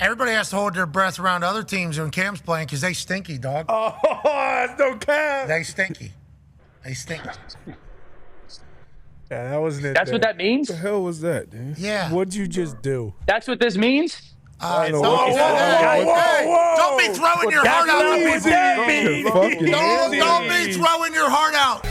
Everybody has to hold their breath around other teams when Cam's playing because they stinky, dog. Oh, that's no Cam. They stinky. Yeah, that wasn't it. That's what that means? What the hell was that, dude? Yeah. What'd you just do? That's what this means? Whoa. Don't be throwing your heart out to people. Don't be throwing your heart out.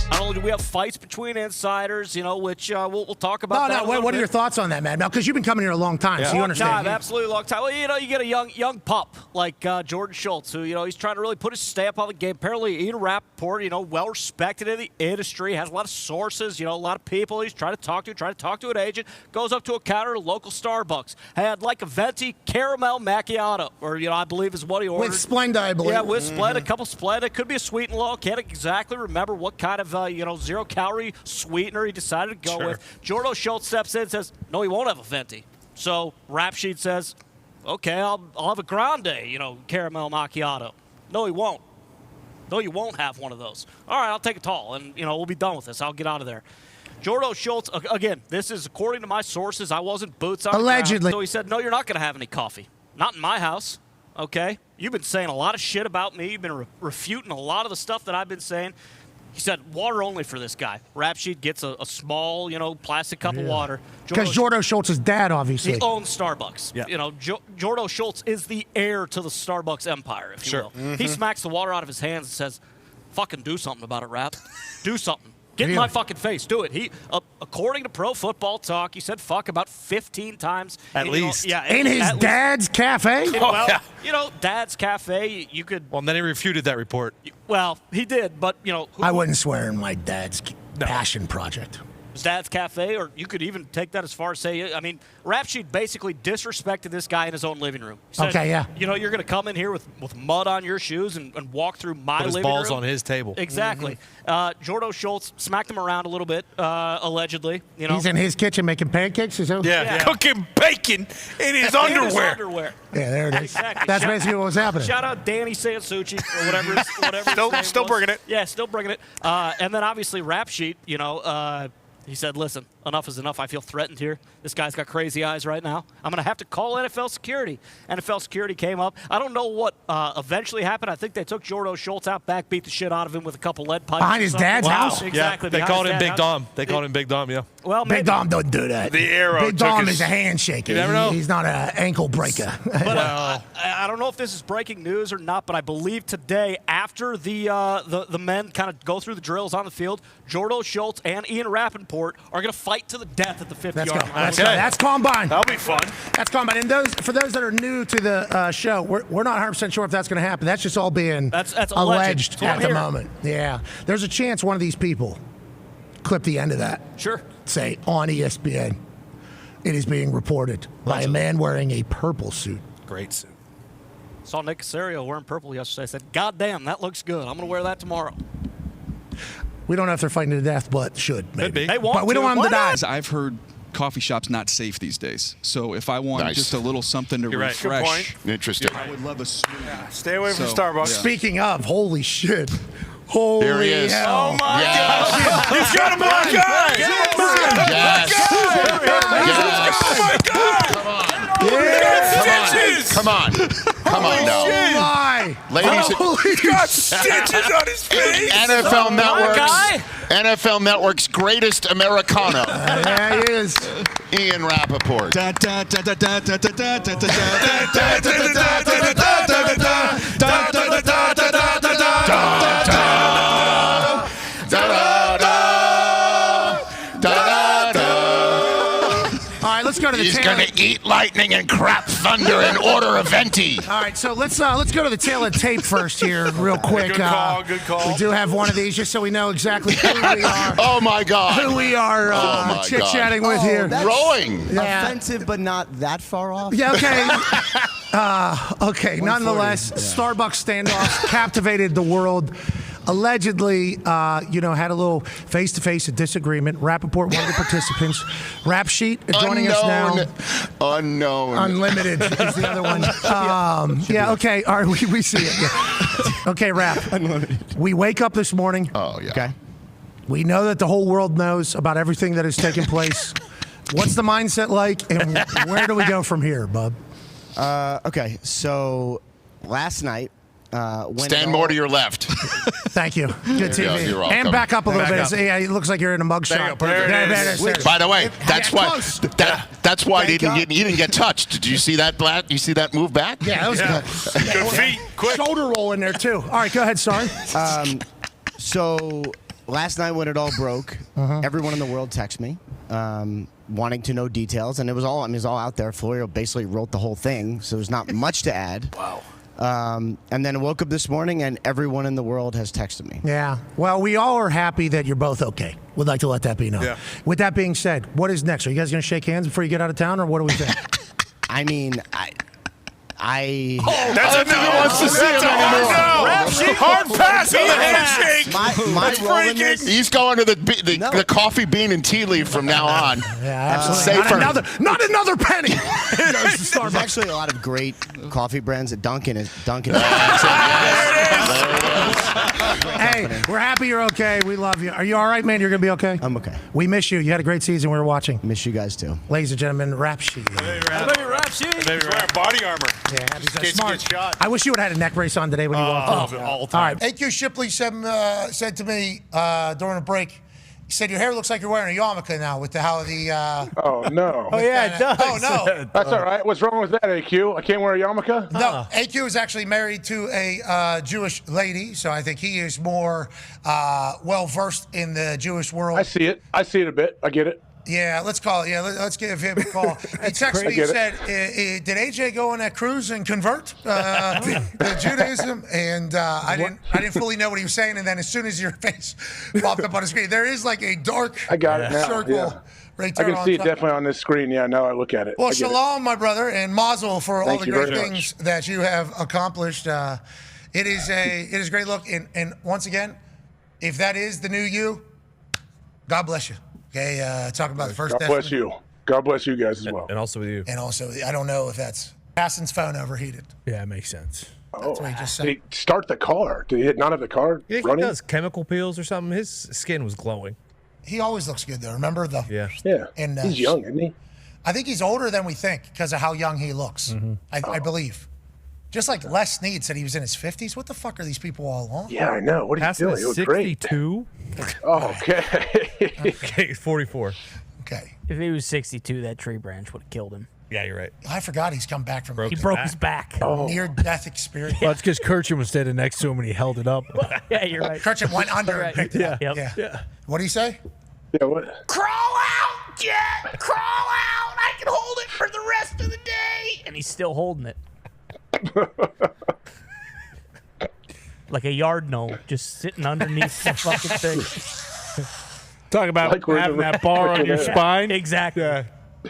Not only do we have fights between insiders, which we'll talk about. What are your thoughts on that, man? Now, because you've been coming here a long time, so you understand. Absolutely long time. Well, you get a young pup like Jordan Schultz, who he's trying to really put his stamp on the game. Apparently, Ian Rappaport, well respected in the industry, has a lot of sources, a lot of people he's trying to talk to an agent. Goes up to a counter at a local Starbucks. Hey, I'd like a venti caramel macchiato, or I believe is what he ordered. With Splenda, I believe. Yeah, with Splenda, a couple Splenda. It could be a sweet and low. Can't exactly remember what kind of 0-calorie sweetener he decided to go with. Jordo Schultz steps in and says, no, he won't have a venti. So Rap Sheet says, okay, I'll have a grande, caramel macchiato. No, he won't. No, you won't have one of those. All right, I'll take a tall, and, we'll be done with this. I'll get out of there. Jordo Schultz, again, this is according to my sources. I wasn't boots on allegedly. The ground, so he said, no, you're not going to have any coffee. Not in my house, okay? You've been saying a lot of shit about me. You've been refuting a lot of the stuff that I've been saying. He said, water only for this guy. Rap Sheet gets a small, plastic cup of water. Because Jordo Schultz's dad, obviously. He owns Starbucks. Yeah. Jordo Schultz is the heir to the Starbucks empire, if you will. Mm-hmm. He smacks the water out of his hands and says, fucking do something about it, Rap. Do something. Get in my fucking face. Do it. He, according to Pro Football Talk, he said fuck about 15 times. At least. In his dad's cafe? Dad's cafe, you could... Well, and then he refuted that report. Well, he did, but, I wouldn't swear in my dad's passion project. Dad's Cafe, or you could even take that as far as say, Rap Sheet basically disrespected this guy in his own living room. He said, you're going to come in here with mud on your shoes and walk through my living room. Put his balls on his table. Exactly. Jordo Schultz smacked him around a little bit, allegedly. He's in his kitchen making pancakes, is that? Yeah. Cooking bacon in his underwear. Yeah, there it is. Exactly. That's basically what was happening. Shout out Danny Sansucci or whatever his name Still was. bringing it. Yeah, still bringing it. And then obviously Rap Sheet, he said, listen, enough is enough. I feel threatened here. This guy's got crazy eyes right now. I'm going to have to call NFL security. NFL security came up. I don't know what eventually happened. I think they took Jordo Schultz out back, beat the shit out of him with a couple lead pipes. Behind his dad's house? Exactly. Yeah, they called him Big Dom. They called him Big Dom, yeah. Well, maybe. Big Dom don't do that. The arrow. Big Dom is a handshake. You never know. He's not an ankle breaker. But I don't know if this is breaking news or not, but I believe today, after the men kind of go through the drills on the field, Jordo Schultz and Ian Rappaport are going to fight to the death at the 50-yard line. That's Combine. That'll be fun. That's Combine. And for those that are new to the show, we're not 100% sure if that's going to happen. That's just all being that's alleged at the here. moment. Yeah. There's a chance one of these people clip the end of that. Sure. Say on ESPN. It is being reported by a man wearing a purple suit. Great suit. Saw Nick Casario wearing purple yesterday. I said, God damn, that looks good. I'm going to wear that tomorrow. We don't know if they're fighting to death, but should. Maybe. Could be. They want But we don't want them to die. I've heard coffee shops not safe these days. So if I want just a little something to right. refresh, Interesting. I would love a smoothie. Yeah, stay away from So, Starbucks. yeah. Speaking of, holy shit. Holy There he is. hell. Oh, my Yes. God. He's got a black eye. Yes. Oh, my God. Come on. Yeah. Stitches. Come on. Come on now. Oh, my. Ladies, He's got stitches on his face. NFL Network's greatest Americano, Yeah, he is. Ian Rappaport. All right, let's go to the He's tail going to eat lightning and crap thunder and order a venti. All right, so let's go to the tail of the tape first here, real quick. Good call. We do have one of these just so we know exactly who we are. Oh, my God. Who we are my chit-chatting with here. that's Rowing. Yeah. offensive, but not that far off. Yeah, okay. Okay, nonetheless, Starbucks standoff captivated the world. Allegedly, had a little face-to-face disagreement. Rappaport, one of the participants. Rap Sheet joining us now. Unknown. Unlimited is the other one. Yeah, okay. All right, we see it. Yeah. Okay, Rap. We wake up this morning. Oh, yeah. Okay. We know that the whole world knows about everything that has taken place. What's the mindset like, and where do we go from here, bub? Okay, so last night, when Stand more to your left. Thank you. Good you go. TV. You're welcome. And back up a little Back bit. up. Yeah, it looks like you're in a mugshot. There it is. By the way, that's why close. that's why Thank you didn't get touched. Did you see that? You see that move back? Yeah, that was good. Good feet. Quick. Shoulder roll in there, too. All right, go ahead, sorry. So last night when it all broke, everyone in the world texted me, wanting to know details, and it was all out there. Florio basically wrote the whole thing, so there's not much to add. Wow. And then I woke up this morning, and everyone in the world has texted me. Yeah. Well, we all are happy that you're both okay. We'd like to let that be known. Yeah. With that being said, what is next? Are you guys going to shake hands before you get out of town, or what do we think? I mean, I That's a no. wants to see That's him a anymore. hard pass on the handshake. my role in this. He's going to the coffee bean and tea leaf from now on. Yeah, absolutely. Safer. Not another penny. There's actually a lot of great coffee brands at Dunkin'. Hey, we're happy you're okay. We love you. Are you all right, man? You're going to be okay? I'm okay. We miss you. You had a great season. We were watching. Miss you guys too. Ladies and gentlemen, Rap Sheet. Baby Rap Sheet. He's wearing body armor. Yeah, he's Kids smart. get shot. I wish you would have had a neck brace on today when you walked in. All All right. AQ Shipley said to me during a break, he said, your hair looks like you're wearing a yarmulke now with Oh, no. Oh, yeah, it does. Oh, no. That's all right. What's wrong with that, AQ? I can't wear a yarmulke? No, AQ is actually married to a Jewish lady, so I think he is more well-versed in the Jewish world. I see it. I see it a bit. I get it. Yeah, let's call it. Yeah, let's give him a call. He texted me and said, "Did AJ go on that cruise and convert to Judaism?" And I didn't fully know what he was saying. And then as soon as your face popped up on the screen, there is like a dark I got it now. circle Yeah. right I there. can see it definitely on this screen. Yeah, now I look at it. Well, I get it. shalom, my brother, and mazel for all Thank the you great very things that you have accomplished. It is a great look, and once again, if that is the new you, God bless you. Okay, talking about the first. God bless you. God bless you guys as well. And also with you. And also, I don't know if that's Hassan's phone overheated. Yeah, it makes sense. That's what he just said. Did he start the car? Did he not have the car You think running? he does chemical peels or something? His skin was glowing. He always looks good, though. Remember the? Yeah. Yeah. And He's young, isn't he? I think he's older than we think because of how young he looks. I believe. Just like Les Snead said he was in his 50s. What the fuck are these people all on? Yeah, I know. What are you Hassan doing? He is was great. 62. Oh, okay. Okay, he's 44. Okay. If he was 62, that tree branch would have killed him. Yeah, you're right. I forgot he's come back from He broke his back. near-death experience. Well, it's because Kirchner was standing next to him and he held it up. Yeah, you're right. Kirchner went under and picked it up. Yep. Yeah. What do you say? Yeah, what? Crawl out, Jet! Crawl out! I can hold it for the rest of the day! And he's still holding it. Like a yard gnome, just sitting underneath the fucking thing. Talk about Like we're having the- that bar on your spine. Exactly. Yeah.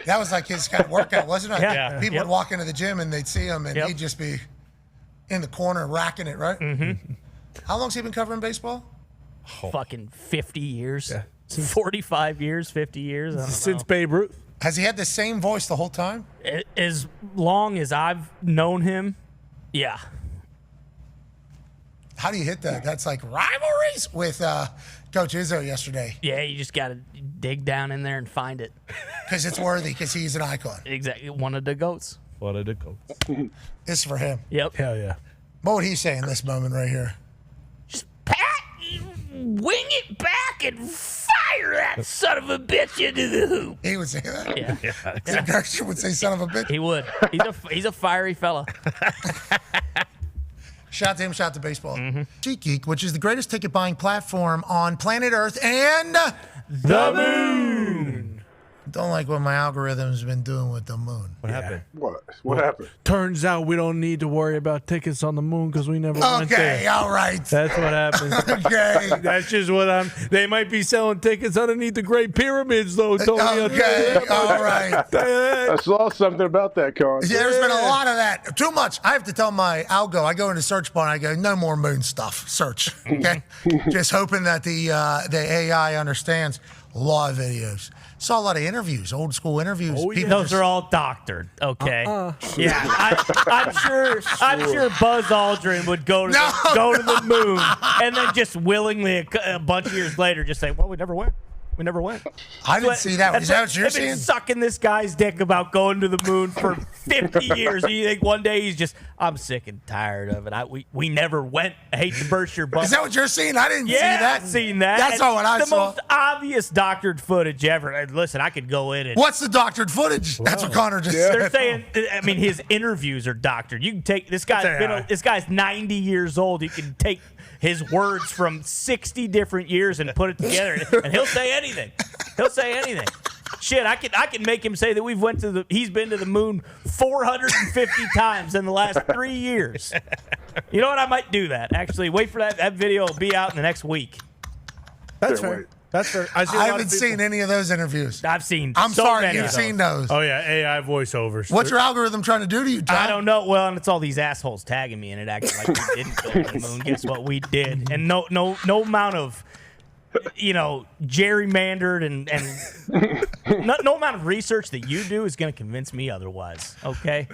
That was like his kind of workout, wasn't it? Yeah. People would walk into the gym and they'd see him and Yep. he'd just be in the corner racking it, right? Mm-hmm. How long's he been covering baseball? Fucking 50 years. 45 years, 50 years. I don't Since know. Babe Ruth. Has he had the same voice the whole time? As long as I've known him, yeah. How do you hit that? That's like rivalries with Coach Izzo yesterday Yeah, you just got to dig down in there and find it. because it's worthy because he's an icon. Exactly. One of the goats. What did it go? This is for him. Yep. Hell yeah. What would he say in this moment right here? Just pat, wing it back and fire that son of a bitch into the hoop. He would say that. Yeah, Gertrude would say, son of a bitch. he would. He's a fiery fella. Shout to him, shout to baseball. SeatGeek, which is the greatest ticket buying platform on planet Earth and The moon. don't like what my algorithm's been doing with the moon. What happened? What happened? Turns out we don't need to worry about tickets on the moon because we never went Okay, there. all right. That's what happens. Okay. That's just what they might be selling tickets underneath the Great Pyramids, though, Tony. Okay, all right. I saw something about that, Con. Yeah, there's been a lot of that. Too much. I have to tell my algo. I go into search bar and I go, no more moon stuff. Search. Okay. Just hoping that the AI understands. A lot of videos. Saw a lot of interviews, old school interviews. Oh, yeah. People Those just- are all doctored. Okay. Yeah, I'm sure Buzz Aldrin would go to the moon and then just willingly a bunch of years later just say, "Well, we never went. We never went." I didn't see that. Is that what you're They've been seeing? sucking this guy's dick about going to the moon for 50 years. And you think one day he's just, I'm sick and tired of it. We never went. I hate to burst your bubble. Is that what you're seeing? I didn't see Yeah, that. I've seen that. That's not what I the saw. most obvious doctored footage ever. And listen, I could go in and. What's the doctored footage? That's what Connor just They're said. saying, I mean, his interviews are doctored. You can take this guy's this guy's 90 years old. You can take his words from 60 different years and put it together, and he'll say anything. He'll say anything. Shit, I can make him say that he's been to the moon 450 times in the last 3 years. You know what? I might do that. Actually, wait for that video will be out in the next week. That's fair. That's fair. I haven't seen any of those interviews. I've seen. I'm so sorry, many you've of those. seen those. Oh yeah, AI voiceovers. What's your algorithm trying to do to you, Tom? I don't know. Well, and it's all these assholes tagging me in it, acting like we didn't go to the moon. Guess what? We did, and no amount of, gerrymandered and no amount of research that you do is going to convince me otherwise. Okay,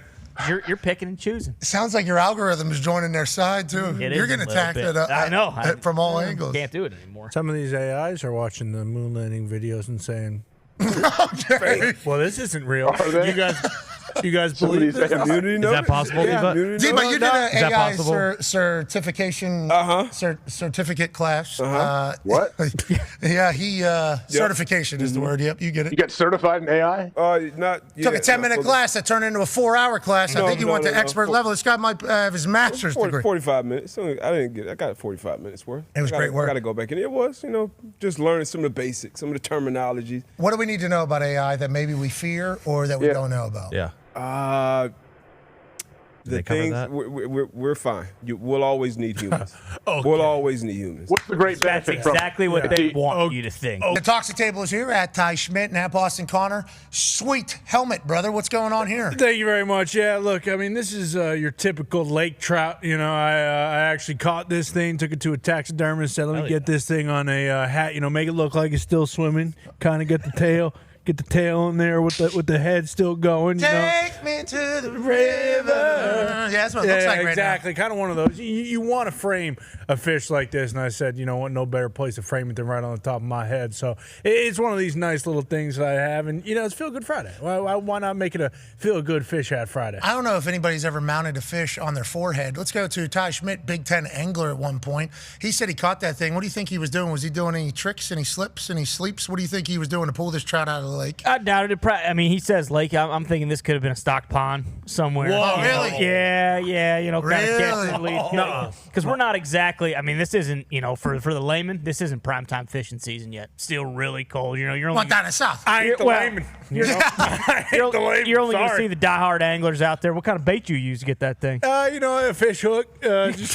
you're picking and choosing. Sounds like your algorithm is joining their side too. It You're is getting a little attacked bit. at, I know. from all angles. Can't do it anymore. Some of these AIs are watching the moon landing videos and saying, Okay. "Well, this isn't real." Are they? You guys believe this? Immunity Is that possible, Yeah. Diva? Diva, you did an Is that AI possible? certification certificate class. What? Yeah, certification is the word. Yep, you get You it. got certified in AI? Took a 10-minute class that turned into a 4-hour class. I think he went to expert level. This guy might have his master's degree. 45 minutes. I got 45 minutes worth. It was great work. I got to go back in. It was, just learning some of the basics, some of the terminology. What do we need to know about AI that maybe we fear or that we don't know about? Yeah. The they cover things that? we're fine. We'll always need humans. Okay. We'll always need humans. What's the great That's benefit from exactly what they want you to think. The Toxic Table is here at Ty Schmidt and at Boston Connor. Sweet helmet, brother. What's going on here? Thank you very much. Yeah, look, I mean, this is your typical lake trout. I actually caught this thing, took it to a taxidermist, said, let me get this thing on a hat, make it look like it's still swimming, kind of get the tail in there with the head still going. Take me to the river. Yeah, that's what it looks like right exactly. Kind of one of those. You want to frame a fish like this, and I said, you know what, no better place to frame it than right on the top of my head. So it's one of these nice little things that I have, and it's Feel Good Friday. Why not make it a Feel Good Fish Hat Friday? I don't know if anybody's ever mounted a fish on their forehead. Let's go to Ty Schmidt, Big Ten angler at one point. He said he caught that thing. What do you think he was doing? Was he doing any tricks, any slips, any sleeps? What do you think he was doing to pull this trout out of the lake? I doubt it. He says lake. I'm thinking this could have been a stock pond somewhere. Whoa, really? Yeah. Kind of Really? catch and release. Because we're not exactly. I mean, this isn't. For the layman, this isn't primetime fishing season yet. Still really cold. You're only. What, down in the south? I ain't the layman. You're only going to see the diehard anglers out there. What kind of bait you use to get that thing? A fish hook. That's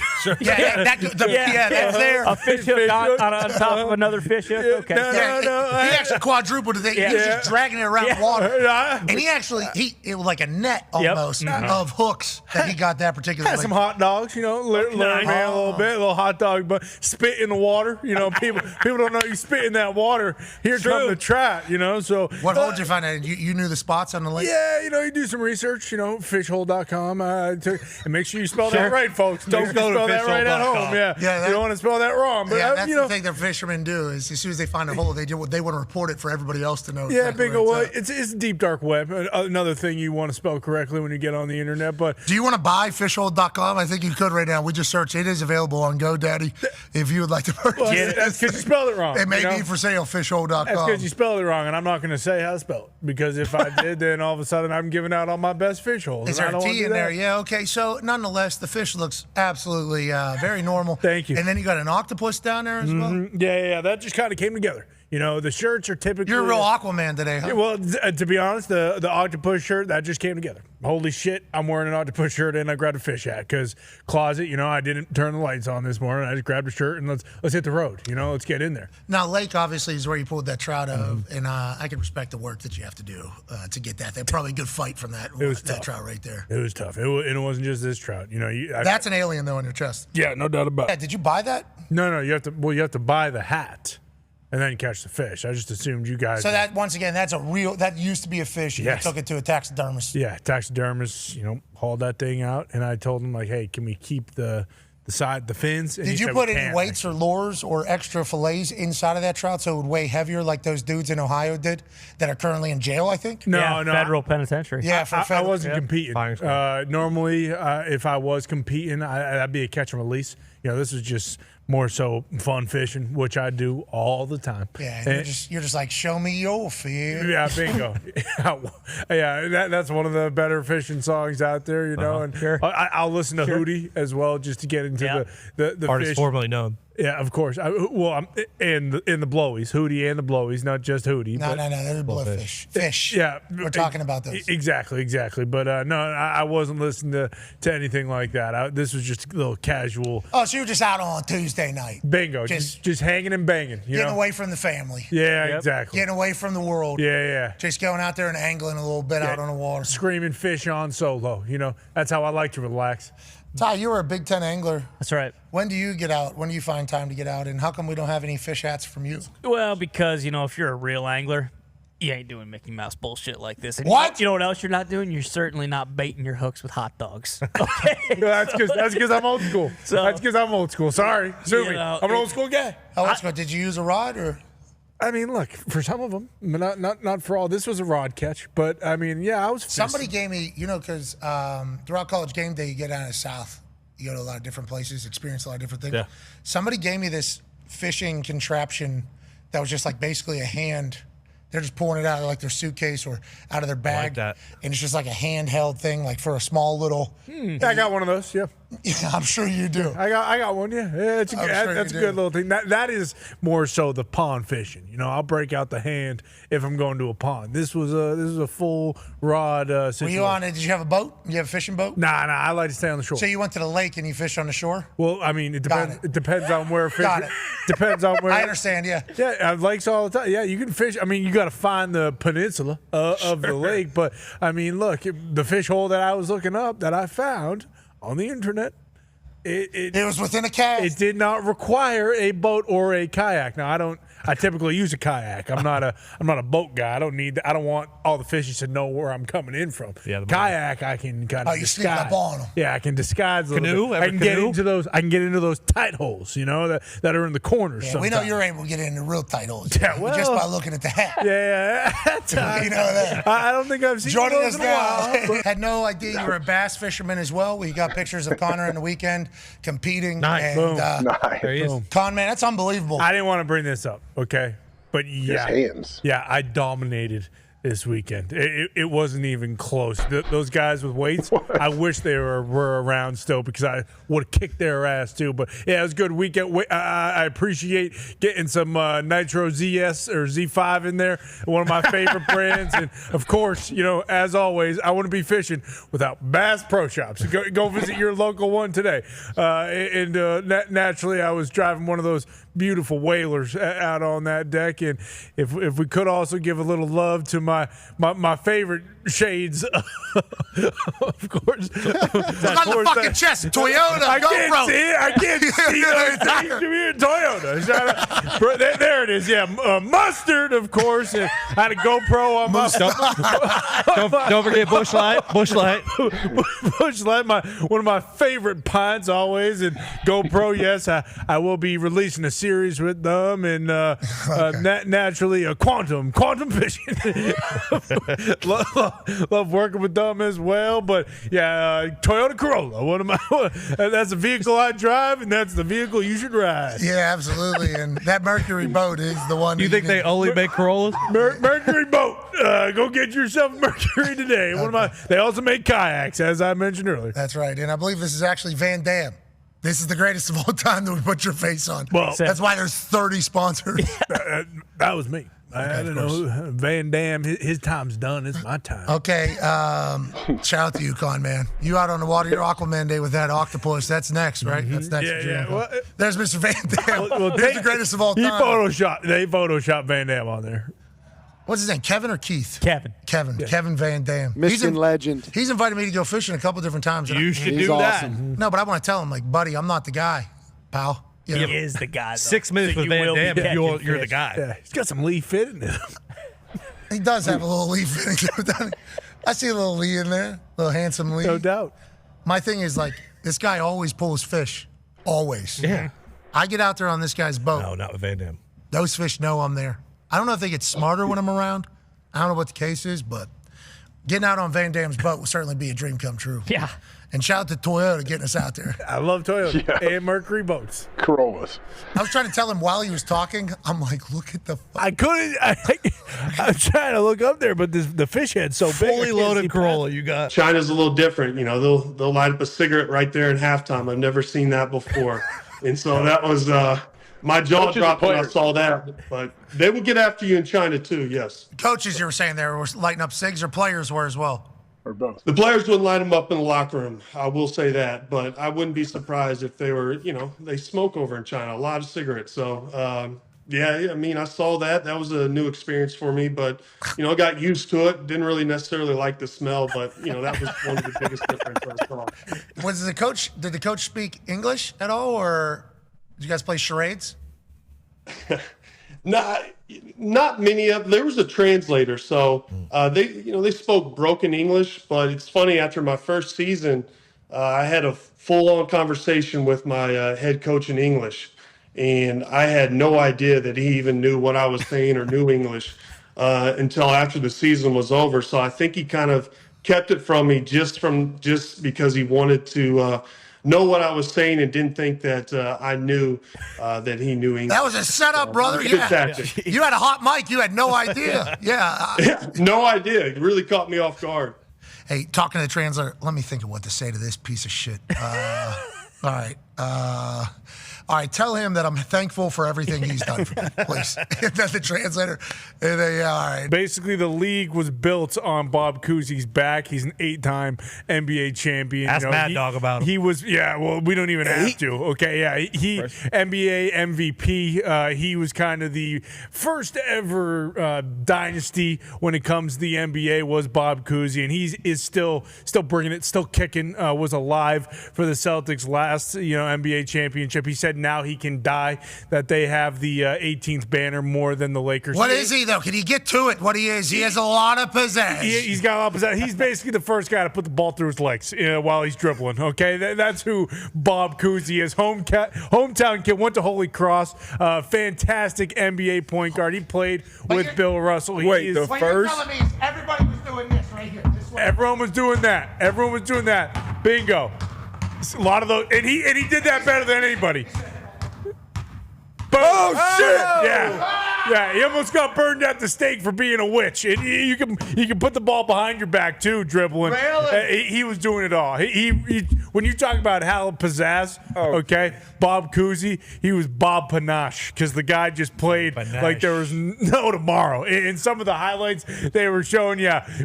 there. A fish hook on top of another fish hook. Okay. He actually quadrupled it. He was just dragging it around the water. And it was like a net almost of hooks that he got that particular Had some hot dogs, learn a little bit, a little hot dog, but spit in the water. People don't know you spit in that water. Here come the trout. So what hole did you find out? You knew the spots on the lake? Yeah, you do some research. Fishhole.com, and make sure you spell that right, folks. Don't spell that right at home. Yeah, you don't want to spell that wrong. But that's the thing that fishermen do is as soon as they find a hole, they want to report it for everybody else to know. Yeah, exactly bingo. It's deep dark web. Another thing you want to spell correctly when you get on the internet. But do you want to buy fishhole.com? I think you could right now. We just searched. It is available on GoDaddy if you would like to purchase it. That's because you spelled it wrong. It may be for sale, fishhole.com. That's because you spelled it wrong, and I'm not going to say how to spell it because if I did, then all of a sudden I'm giving out all my best fish holes. Is there a T in there? Yeah, okay. So nonetheless, the fish looks absolutely very normal. Thank you. And then you got an octopus down there as well? Yeah. That just kind of came together. The shirts are typically... You're a real Aquaman today, huh? Yeah, well, to be honest, the octopus shirt, that just came together. Holy shit, I'm wearing an octopus shirt and I grabbed a fish hat because closet, I didn't turn the lights on this morning. I just grabbed a shirt and let's hit the road. Let's get in there. Now, lake obviously is where you pulled that trout out of, and I can respect the work that you have to do to get that. They're probably a good fight from that trout right there. It was tough. And it wasn't just this trout. That's an alien, though, in your chest. Yeah, no doubt about it. Yeah, did you buy that? No, you have to buy the hat. and then catch the fish. I just assumed you guys. So that once again, that used to be a fish. And Yes. you took it to a taxidermist. Yeah, taxidermist, hauled that thing out, and I told him like, hey, can we keep the fins? And Did he you said, put "We any can't." weights or lures or extra fillets inside of that trout so it would weigh heavier like those dudes in Ohio did that are currently in jail, I think? No, federal penitentiary. Yeah, for I federal. wasn't competing. Normally, if I was competing, that'd be a catch and release. This was just more so fun fishing, which I do all the time. Yeah, and you're just like, show me your fish. Yeah, bingo. Yeah, that's one of the better fishing songs out there, And Sure. I'll listen to Hootie as well just to get into the Artist fish. formerly known. Yeah, of course. I'm in the Blowies, Hootie and the Blowies, not just Hootie. No, but, they're blowfish. Fish. Yeah, We're talking about those. Exactly. But no, I wasn't listening to anything like that. This was just a little casual. Oh, so you were just out on Tuesday night. Bingo. Just hanging and banging. Getting away from the family. Yeah, exactly. Getting away from the world. Yeah. Just going out there and angling a little bit out on the water. Screaming fish on solo. That's how I like to relax. Ty, you were a Big Ten angler. That's right. When do you get out? When do you find time to get out? And how come we don't have any fish hats from you? Well, because, if you're a real angler, you ain't doing Mickey Mouse bullshit like this. And What? You know what else you're not doing? You're certainly not baiting your hooks with hot dogs. Okay. That's because I'm old school. That's because I'm old school. Sorry. Sue me. I'm an old school guy. Oh, that's good. Did you use a rod or? I mean, look, for some of them, not for all. This was a rod catch, but I mean, I was. Somebody gave me, because throughout college game day, you get down to the South. You go to a lot of different places, experience a lot of different things. Yeah. Somebody gave me this fishing contraption that was just like basically a hand. They're just pulling it out of like their suitcase or out of their bag. I like that. And it's just like a handheld thing, like for a small little. I got one of those. Yeah. Yeah, I'm sure you do. I got one. Yeah, it's I'm sure that's a you good do. little thing. That is more so the pond fishing. I'll break out the hand if I'm going to a pond. This was a full rod situation. Were you on it? Did you have a boat? You have a fishing boat? Nah. I like to stay on the shore. So you went to the lake and you fished on the shore? Well, I mean, it Got depends. it. It depends on where fish. Got it. Depends on where. I understand, yeah. Yeah, I have lakes all the time. Yeah, you can fish. I mean, you got to find the peninsula of the lake. But I mean, look, the fish hole that I was looking up that I found on the internet. It was within a cast. It did not require a boat or a kayak. Now I typically use a kayak. I'm not a boat guy. I don't want all the fishes to know where I'm coming in from. Yeah, the kayak I can kind of you sneak disguise. up on 'em. Yeah, I can disguise a little Canoe? bit. Ever I can get canoe? into those. I can get into those tight holes. That are in the corners. Yeah, we know sometimes. you're able to get into real tight holes. Yeah, well- just by looking at the hat. Yeah. You know that. I don't think I've seen Joining those us in a while. now. Had no idea you were a bass fisherman as well. We got pictures of Connor in the weekend competing. Nice. And, Nice. There he is. Con, man, that's unbelievable. I didn't want to bring this up, okay? But yeah, hands. Yeah, I dominated this weekend. It wasn't even close. Those guys with weights, I wish they were around still because I would have kicked their ass too. But yeah, it was a good weekend. I appreciate getting some Nitro ZS or Z5 in there, one of my favorite brands. And of course, as always, I wouldn't be fishing without Bass Pro Shops. Go visit your local one today. Naturally, I was driving one of those beautiful whalers out on that deck. And if we could also give a little love to my favorite shades, of course. Look on the fucking chest, Toyota, I GoPro. can't see it. I can't see it. Thanks to me, Toyota. Shout out. There it is. Yeah, mustard, of course. And I had a GoPro on my. Don't forget Bush Light. Bush Light. Bush Light, one of my favorite pints always. And GoPro, yes, I will be releasing a series with them. And naturally, quantum fishing. Love working with them as well. But yeah, Toyota Corolla, that's the vehicle I drive, and that's the vehicle you should ride. Yeah, absolutely. And that Mercury boat is the one. You think they only make Corollas? Mercury boat. Go get yourself a Mercury today. They also make kayaks, as I mentioned earlier. That's right. And I believe this is actually Van Damme. This is the greatest of all time that we put your face on. Well, that's why there's 30 sponsors. That was me. I don't know. Van Damme, his time's done. It's my time. Okay. Shout out to you, Con, man. You out on the water, your Aquaman day with that octopus. That's next, right? That's next. Yeah. Well, there's Mr. Van Damme. He's the greatest of all time. They photoshopped Van Damme on there. What's his name? Kevin or Keith? Kevin. Kevin Van Damme. Michigan legend. He's invited me to go fishing a couple different times. You should He's do awesome. that. No, but I want to tell him, like, buddy, I'm not the guy, pal. You know? He is the guy. Though. 6 minutes So with you Van will be Damme, catching you're the fish. guy. Yeah, he's got some Lee fit in him. He does have a little Lee fitting to it, doesn't he? I see a little Lee in there, little handsome Lee. No doubt. My thing is like this guy always pulls fish, always. Yeah. I get out there on this guy's boat. No, not with Van Damme. Those fish know I'm there. I don't know if they get smarter when I'm around. I don't know what the case is, but getting out on Van Damme's boat will certainly be a dream come true. Yeah. And shout out to Toyota getting us out there. I love Toyota and Mercury boats. Corollas. I was trying to tell him while he was talking, I'm like, look at the. I couldn't. I'm trying to look up there, but the fish head's so big. I Fully can't loaded see Corolla you got. China's a little different. You know, they'll light up a cigarette right there in halftime. I've never seen that before. And so that was my jaw dropped when I saw that. But they will get after you in China too, yes. Coaches, you were saying there were lighting up cigs, or players were as well? Or both. The players wouldn't light them up in the locker room. I will say that. But I wouldn't be surprised if they were, you know, they smoke over in China, a lot of cigarettes. So, yeah, I mean, I saw that. That was a new experience for me. But, you know, I got used to it. Didn't really necessarily like the smell. But, you know, that was one of the biggest differences I saw. Did the coach speak English at all, or did you guys play charades? Not many of. There was a translator, so they spoke broken English. But it's funny. After my first season, I had a full-on conversation with my head coach in English, and I had no idea that he even knew what I was saying or knew English until after the season was over. So I think he kind of kept it from me just because he wanted to know what I was saying and didn't think that I knew that he knew English. That was a setup, brother. Good Yeah. tactic. You had a hot mic. You had no idea. Yeah. Yeah, no idea. It really caught me off guard. Hey, talking to the translator, let me think of what to say to this piece of shit. All right. All right, tell him that I'm thankful for everything he's done for me, please. That's the translator. And all right. Basically, the league was built on Bob Cousy's back. He's an 8-time NBA champion. Ask Mad Dog about him. He was, well, we don't even have to. Okay, yeah. He NBA MVP. He was kind of the first ever dynasty when it comes to the NBA was Bob Cousy, and he is still bringing it, still kicking, was alive for the Celtics last, NBA championship. He said now he can die, that they have the 18th banner more than the Lakers. What is he, though? Can he get to it? What he is? He has a lot of pizzazz. He's got a lot of pizzazz. He's basically the first guy to put the ball through his legs while he's dribbling. Okay, that's who Bob Cousy is. Hometown kid, went to Holy Cross. Fantastic NBA point guard. He played with Bill Russell. Wait, the What first? you're telling me is everybody was doing this right here. This way. Everyone was doing that. Bingo. A lot of those, and he did that better than anybody. Boom. Oh, shit! Yeah, he almost got burned at the stake for being a witch. And you can put the ball behind your back too, dribbling. Really? He was doing it all. He when you talk about Hal Pizzazz, okay, Bob Cousy, he was Bob Panache because the guy just played like there was no tomorrow. In some of the highlights they were showing,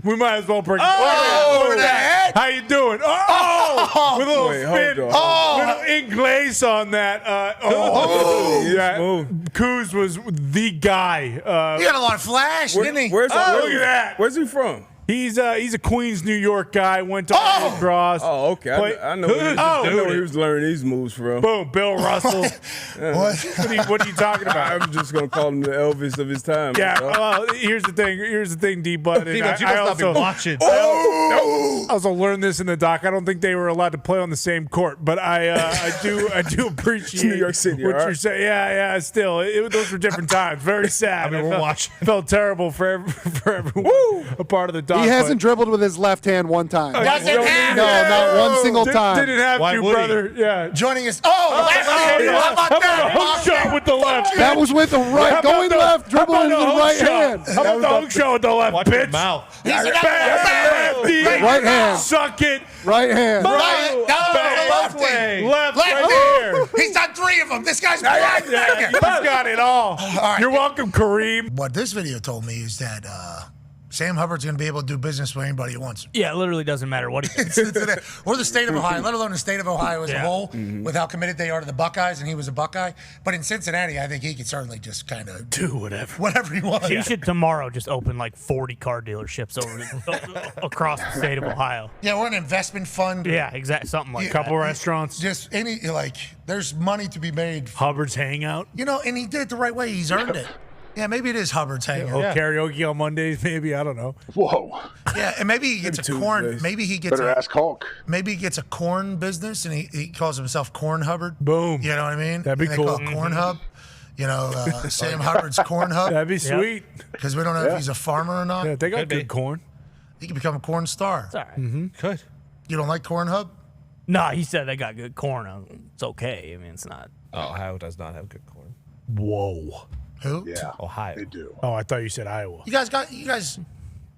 we might as well bring. Over the head. How you doing? With a little Wait, spin, hold on. little Inglaze on that. Kuz was the guy. He had a lot of flash, didn't he? Look at that. Where's he from? He's a Queens, New York guy. Went to Holy Cross. Oh, okay. I know. I know where he was learning these moves from. Boom, Bill Russell. What are you talking about? I'm just gonna call him the Elvis of his time. Yeah. Well, here's the thing, D-Bud. You must not be watching. I also learned this in the doc. I don't think they were allowed to play on the same court, but I do appreciate New York City, what all right? you're saying. Yeah. Still, those were different times. Very sad. We're watching. Felt terrible for everyone. A part of the doc. He hasn't dribbled with his left hand one time. Doesn't have No, to. not one single time. Didn't have Why to, would he? brother. Yeah. Joining us. Left hand. How about How about that? a hook shot with the left? That was with the right, going left, dribbling with the right hand. How about the hook shot with the left, Watch your bitch? mouth. He's a Lefty. Right hand. Suck it. Right hand. Lefty. Left Lefty. right here. He's done 3 of them. This guy's blind. Yeah, he's got it all. right. You're welcome, Kareem. What this video told me is that Sam Hubbard's going to be able to do business with anybody he wants. Yeah, it literally doesn't matter what he does. Or the state of Ohio, let alone the state of Ohio as a whole, with how committed they are to the Buckeyes, and he was a Buckeye. But in Cincinnati, I think he could certainly just kind of do whatever. Whatever he wants. He should tomorrow just open like 40 car dealerships across the state of Ohio. Yeah, or an investment fund. Yeah, exactly. Something like a couple restaurants. Just any, there's money to be made. Hubbard's Hangout. And he did it the right way. He's earned it. Yeah, maybe it is Hubbard's Hangout. Karaoke on Mondays, maybe. I don't know. Whoa. Yeah, and maybe he gets a corn. Maybe he gets Better ask Hulk. Maybe he gets a corn business, and he calls himself Corn Hubbard. Boom. You know what I mean? That'd be and cool. They call it Corn Hub. Sam Hubbard's Corn Hub. That'd be sweet. Because we don't know if he's a farmer or not. Yeah, they got good corn. He could become a corn star. It's all right. Mm-hmm. Could. You don't like Corn Hub? No, he said they got good corn. It's okay. I mean, it's not. Ohio does not have good corn. Whoa. Who? Yeah, Ohio. they do. Oh, I thought you said Iowa. You guys.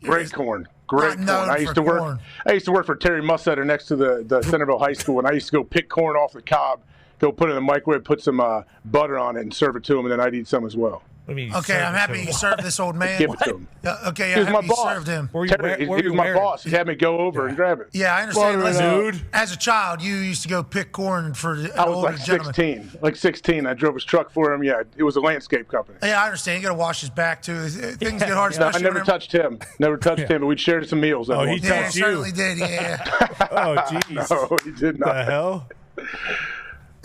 Great corn. Great Not corn. known I used for to work. corn. I used to work for Terry Mussetter next to the Centerville High School, and I used to go pick corn off the cob, go put it in the microwave, put some butter on it, and serve it to him, and then I'd eat some as well. Okay, I'm happy you served this old man. Give it to him. Okay, He was I'm my happy you boss. served him. Terry, he was my boss. He had me go over and grab it. Yeah, I understand. Butter it Listen, as a child, you used to go pick corn for an I was older like gentleman. 16. Like 16. I drove his truck for him. Yeah, it was a landscape company. Yeah, I understand. You got to wash his back too. Things get hard. No, I especially never whenever- touched him. Never touched him, but we'd shared some meals. Oh, he Yeah, touched you. certainly did. Yeah. Oh, jeez. No, he did not. The hell?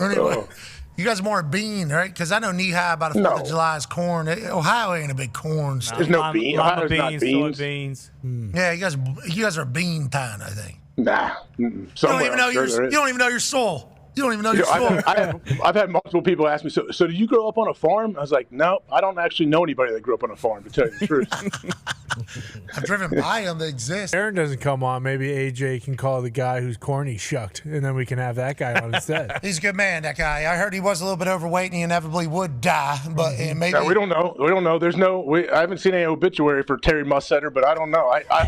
Anyway, you guys are more a bean, right? Because I know knee high about a 4th of July is corn. Ohio ain't a big corn state. There's no bean. Lima Ohio's not beans, beans. soybeans. Yeah, you guys are bean town, I think. Nah. You don't even know your soul. You don't even know your soul. I've had multiple people ask me, so did you grow up on a farm? I was like, no, I don't actually know anybody that grew up on a farm, to tell you the truth. I've driven by them. They exist. Aaron doesn't come on. Maybe AJ can call the guy who's corny shucked, and then we can have that guy on instead. He's a good man, that guy. I heard he was a little bit overweight and he inevitably would die, but maybe. Yeah, we don't know. We don't know. I haven't seen any obituary for Terry Mussetter, but I don't know. I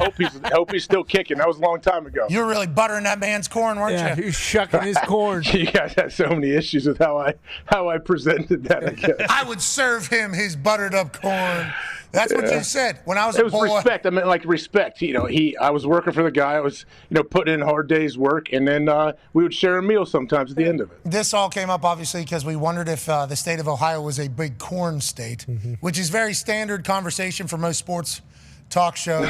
hope he's still kicking. That was a long time ago. You were really buttering that man's corn, weren't Yeah, you? he was shucking his corn. You guys had so many issues with how I presented that. I guess. I would serve him his buttered up corn. That's what you said when I was It a was boy. respect. I meant like respect. I was working for the guy. I was, putting in hard days' work, and then we would share a meal sometimes at the end of it. This all came up obviously because we wondered if the state of Ohio was a big corn state, which is very standard conversation for most sports talk shows.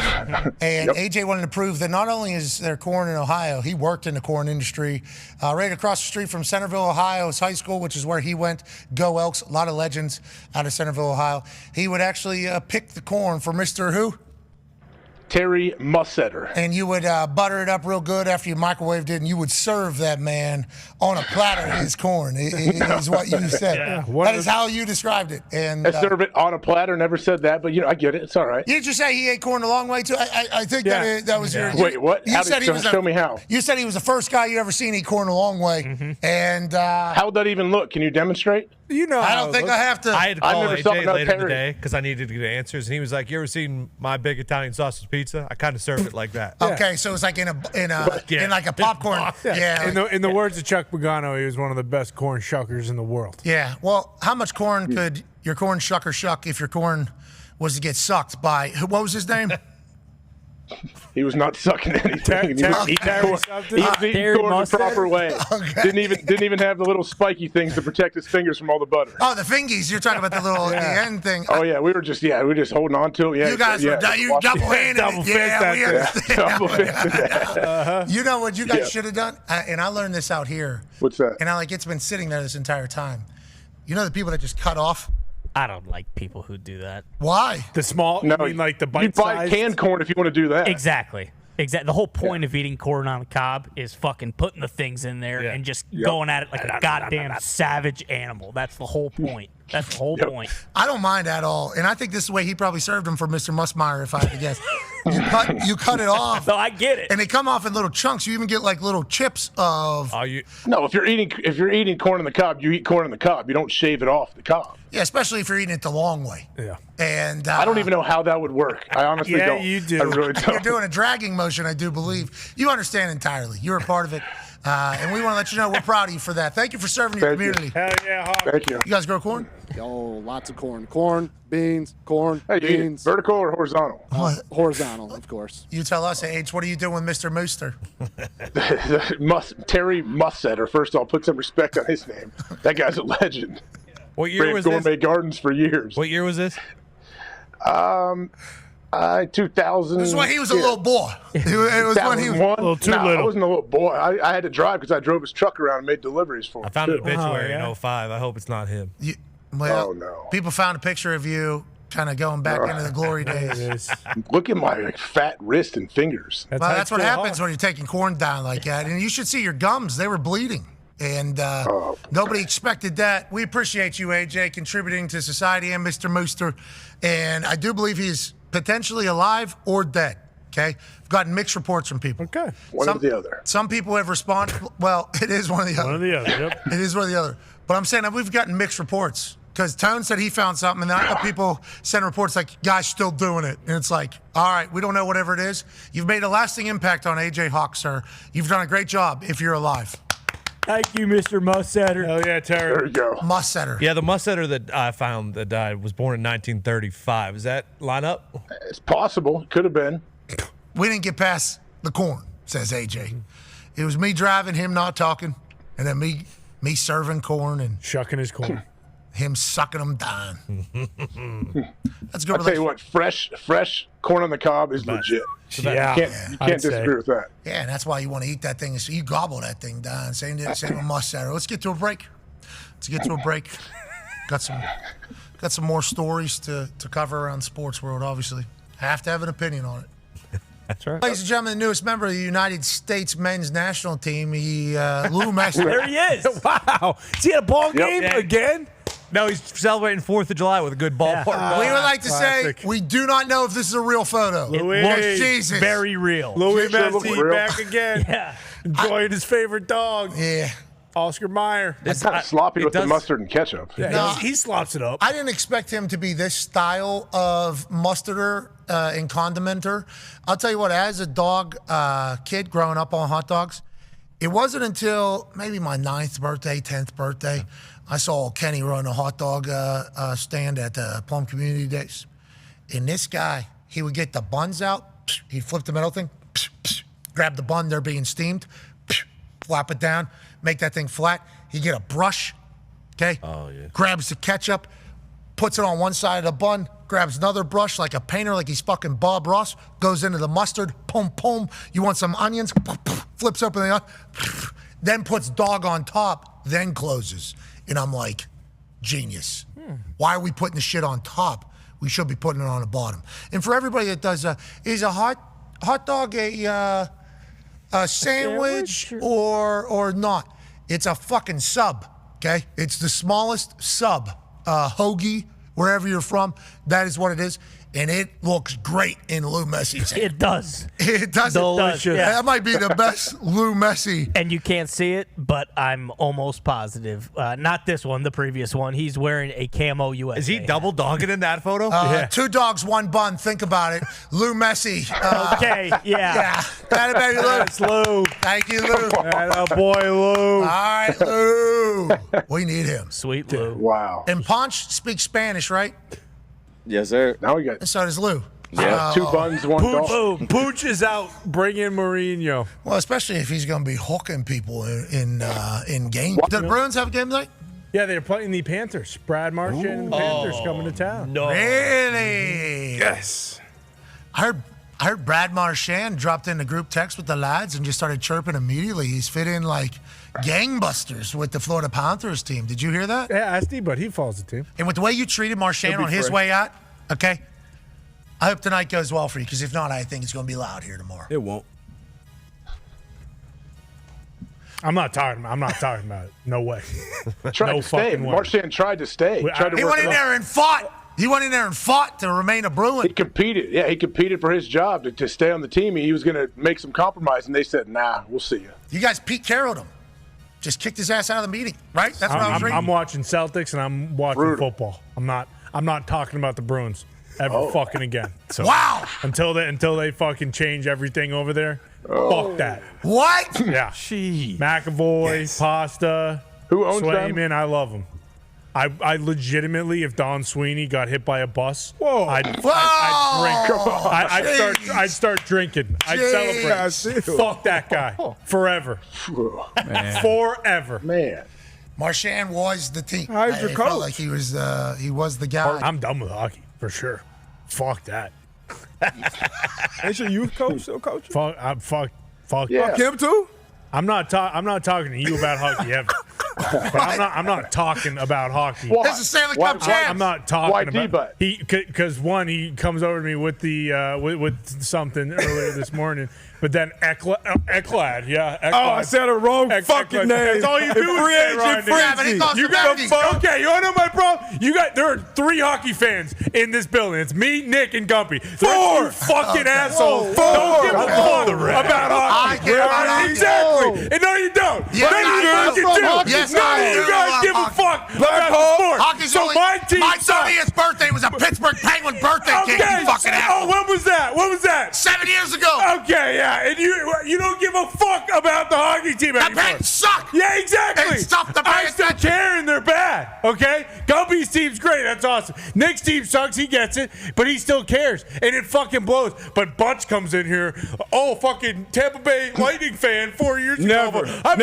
And AJ wanted to prove that not only is there corn in Ohio, he worked in the corn industry. Right across the street from Centerville, Ohio's high school, which is where he went. Go Elks, a lot of legends out of Centerville, Ohio. He would actually pick the corn for Mr. Who? Terry Mussetter. And you would butter it up real good after you microwaved it, and you would serve that man on a platter his corn, is what you said. Yeah. That is how you described it. And I serve it on a platter. Never said that, but I get it. It's all right. Did you say he ate corn a long way too? I think that was your. Wait, what? You said he was show me how. You said he was the first guy you ever seen eat corn a long way, and how would that even look? Can you demonstrate? I don't think I have to. I had to call never saw AJ no later Terry. today because I needed to get answers, and he was like, "You ever seen my big Italian sausage pizza? I kind of serve it like that." Okay, so it's like in like a popcorn. Yeah. In the words of Chuck Pagano, he was one of the best corn shuckers in the world. Yeah. Well, how much corn could your corn shucker shuck if your corn was to get sucked by what was his name? He was not sucking anything. He was eating Terry corn. something? He was eating corn the proper way. Okay. Didn't even have the little spiky things to protect his fingers from all the butter. Oh, the fingies. You're talking about the little the end thing. Oh yeah, we were just holding on to it. Yeah, You guys were double-handed. Double fist Yeah, that we thing. understand. Double fisted. You know what you guys should have done? And I learned this out here. What's that? And it's been sitting there this entire time. You know the people that just cut off? I don't like people who do that. Why? The small, No, I mean, like the you bite buy size. canned corn if you want to do that. Exactly. The whole point of eating corn on the cob is fucking putting the things in there and just going at it like a goddamn savage animal. That's the whole point. That's the whole point. I don't mind at all. And I think this is the way he probably served them for Mr. Musmeyer, if I had to guess. You cut it off. No, I get it. And they come off in little chunks. You even get like little chips of. No, if you're eating corn on the cob, you eat corn on the cob. You don't shave it off the cob. Yeah, especially if you're eating it the long way. Yeah. And I don't even know how that would work. I honestly don't. you do. I really don't. You're doing a dragging motion, I do believe. You understand entirely. You're a part of it. And we want to let you know we're proud of you for that. Thank you for serving your community. Hell yeah, Hawk. Thank you. You guys grow corn? Oh, lots of corn. Corn, beans, corn, Hey, beans. vertical or horizontal? Horizontal, of course. You tell us, H, what are you doing with Mr. Mooster? Terry Mussetter. First of all, put some respect on his name. That guy's a legend. What year Ran was Gourmet this? Gardens for years. What year was this? 2000. This is when he was a little boy. It was when he was a little too I little. wasn't a little boy. I had to drive because I drove his truck around and made deliveries for him. I found an too. obituary yeah. in 05. I hope it's not him. Well, Oh, no. people found a picture of you kind of going back into the glory days. Look at my fat wrist and fingers. Well, that's what happens when you're taking corn down like that. And you should see your gums. They were bleeding. And nobody expected that. We appreciate you, AJ, contributing to society and Mr. Mooster. And I do believe he's potentially alive or dead. Okay? I've gotten mixed reports from people. Okay. One or the other. Some people have responded. Well, it is one or the other. One or the other, yep. It is one or the other. But I'm saying that we've gotten mixed reports. Because Tone said he found something, and then I got people send reports like, guys still doing it. And it's like, all right, we don't know whatever it is. You've made a lasting impact on AJ Hawk, sir. You've done a great job if you're alive. Thank you, Mr. Mussetter. Hell yeah, Terry. There you go. Mussetter. Yeah, the Mussetter that I found that died was born in 1935. Does that line up? It's possible. Could have been. We didn't get past the corn, says AJ. It was me driving, him not talking, and then me serving corn and Shucking his corn. him sucking them down. That's a good. I'll tell you what, fresh corn on the cob is legit. Yeah. You can't disagree with that. Yeah, and that's why you want to eat that thing. So you gobble that thing down. Same with Mussetter. Let's get to a break. Got some more stories to cover around the sports world, obviously. Have to have an opinion on it. That's right. Ladies and gentlemen, the newest member of the United States men's national team, Lou Messi. There he is. Wow. Is he at a ball game again? No, he's celebrating 4th of July with a good ballpark. We would like to Classic. say we do not know if this is a real photo. Louis. Jesus. Very real. Louis Sure looks Messi real. back again. Yeah. Enjoying his favorite dog, Yeah. Oscar Mayer. It's kind of sloppy with the mustard and ketchup. Yeah, No. he slops it up. I didn't expect him to be this style of mustarder and condimenter. I'll tell you what, as a dog kid growing up on hot dogs, it wasn't until maybe my 9th birthday, 10th birthday, I saw Kenny run a hot dog stand at the Plum Community Days. And this guy, he would get the buns out, he'd flip the metal thing, grab the bun, they're being steamed, flap it down, make that thing flat. He'd get a brush, okay? Oh, yeah. Grabs the ketchup, puts it on one side of the bun, grabs another brush like a painter, like he's fucking Bob Ross, goes into the mustard, pum. You want some onions? Flips open the onion, then puts dog on top, then closes. And I'm like, genius. Why are we putting the shit on top? We should be putting it on the bottom. And for everybody that does, is a hot dog a sandwich or not? It's a fucking sub, okay? It's the smallest sub, hoagie, wherever you're from. That is what it is. And it looks great in Lou Messi's hand. It does. It does. Delicious. Yeah. That might be the best Lou Messi. And you can't see it, but I'm almost positive. Not this one, the previous one. He's wearing a camo USA. Is he double dogging in that photo? 2 dogs, 1 bun. Think about it. Lou Messi. Okay, yeah. Yeah. That baby Lou. That's Lou. Thank you, Lou. That boy Lou. All right, Lou. We need him. Sweet Lou. Wow. And Ponch speaks Spanish, right? Yes, sir. Now we got And so does Lou. yeah, 2 buns, 1 dog. Pooch is out. Bring in Mourinho. Well, especially if he's going to be hooking people in games. Did the Bruins have a game tonight? Yeah, they're playing the Panthers. Brad Marchand and the Panthers coming to town. No. Really? Yes. I heard Brad Marchand dropped in the group text with the lads and just started chirping immediately. He's fit in like gangbusters with the Florida Panthers team. Did you hear that? Yeah, Asti, but he follows the team. And with the way you treated Marchand He'll on be his fresh. way out, okay? I hope tonight goes well for you, because if not, I think it's going to be loud here tomorrow. It won't. I'm not talking about it. No way. Tried No to stay. fucking way. Marchand tried to stay. Tried to He work went in it out. there and fought. He went in there and fought to remain a Bruin. He competed. Yeah, he competed for his job to stay on the team. He was going to make some compromise, and they said, nah, we'll see you. You guys Pete Carrolled him. Just kicked his ass out of the meeting, right? That's what I was reading. I'm watching Celtics and I'm watching football. I'm not talking about the Bruins ever fucking again. So Wow. Until they fucking change everything over there, Fuck that. What? Yeah. McAvoy, Pasta. Who owns them? Swayman, I love them. I legitimately, if Don Sweeney got hit by a bus, I'd drink. I'd start drinking. I'd celebrate. Fuck that guy forever. Forever. Man. Marchand was the team. How's your I felt coach? like he was the guy. I'm done with hockey for sure. Fuck that. Ain't your youth coach still coaching? Fuck Yeah. Fuck him too? I'm not talking to you about hockey ever. But I'm not talking about hockey. Why? This is Stanley Cup Why- champs. I'm not talking Why about D-Butt? because he comes over to me with the with something earlier this morning, but then Ekblad, Ekblad. Oh, I said a wrong fucking name. That's all you do is Free say agent Ryan frenzy. Yeah, but he calls You him got Becky. okay. You want to know my problem? There are 3 hockey fans in this building. It's me, Nick, and Gumpy. 4 You fucking assholes. Whoa. Don't give a 4. fuck about hockey. I care about hockey. Exactly. And no, you don't. Yes, None of you I guys do. do. Yes, None I of you do. guys give a Hockey. fuck Black about Hawk. the sport. Hockey's So only, my team my sucks. 30th birthday was a Pittsburgh Penguin birthday cake, you fucking asshole. when was that? When was that? 7 years ago. Okay, yeah, and you don't give a fuck about the hockey team The anymore. Penguins suck. Yeah, exactly. They suck the I Penguins. still care and they're bad. Okay, Gumpy's team's great. That's awesome. Nick's team sucks. He gets it, but he still cares, and it fucking blows. But Butch comes in here. Oh, fucking Tampa Bay Lightning fan 4 years ago. I've